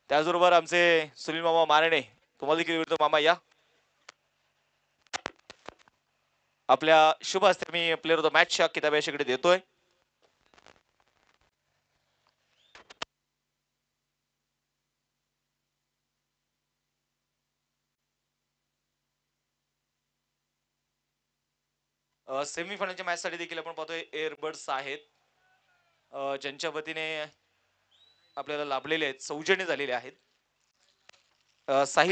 त्याचबरोबर आमचे सुनील मामा मारणे तुम्हाला देखील विनंती मामा या. आपल्या शुभ हस्ते मी प्लेअर ऑफ द मॅच हा किताब याच्याकडे देतोय. सेमीफायनलच्या मॅच साठी देखील आपण पाहतोय एअरबड्स आहेत ज्यांच्या वतीने आपल्याला लाभलेले आहेत, सौजन्य झालेले आहेत. साहित्य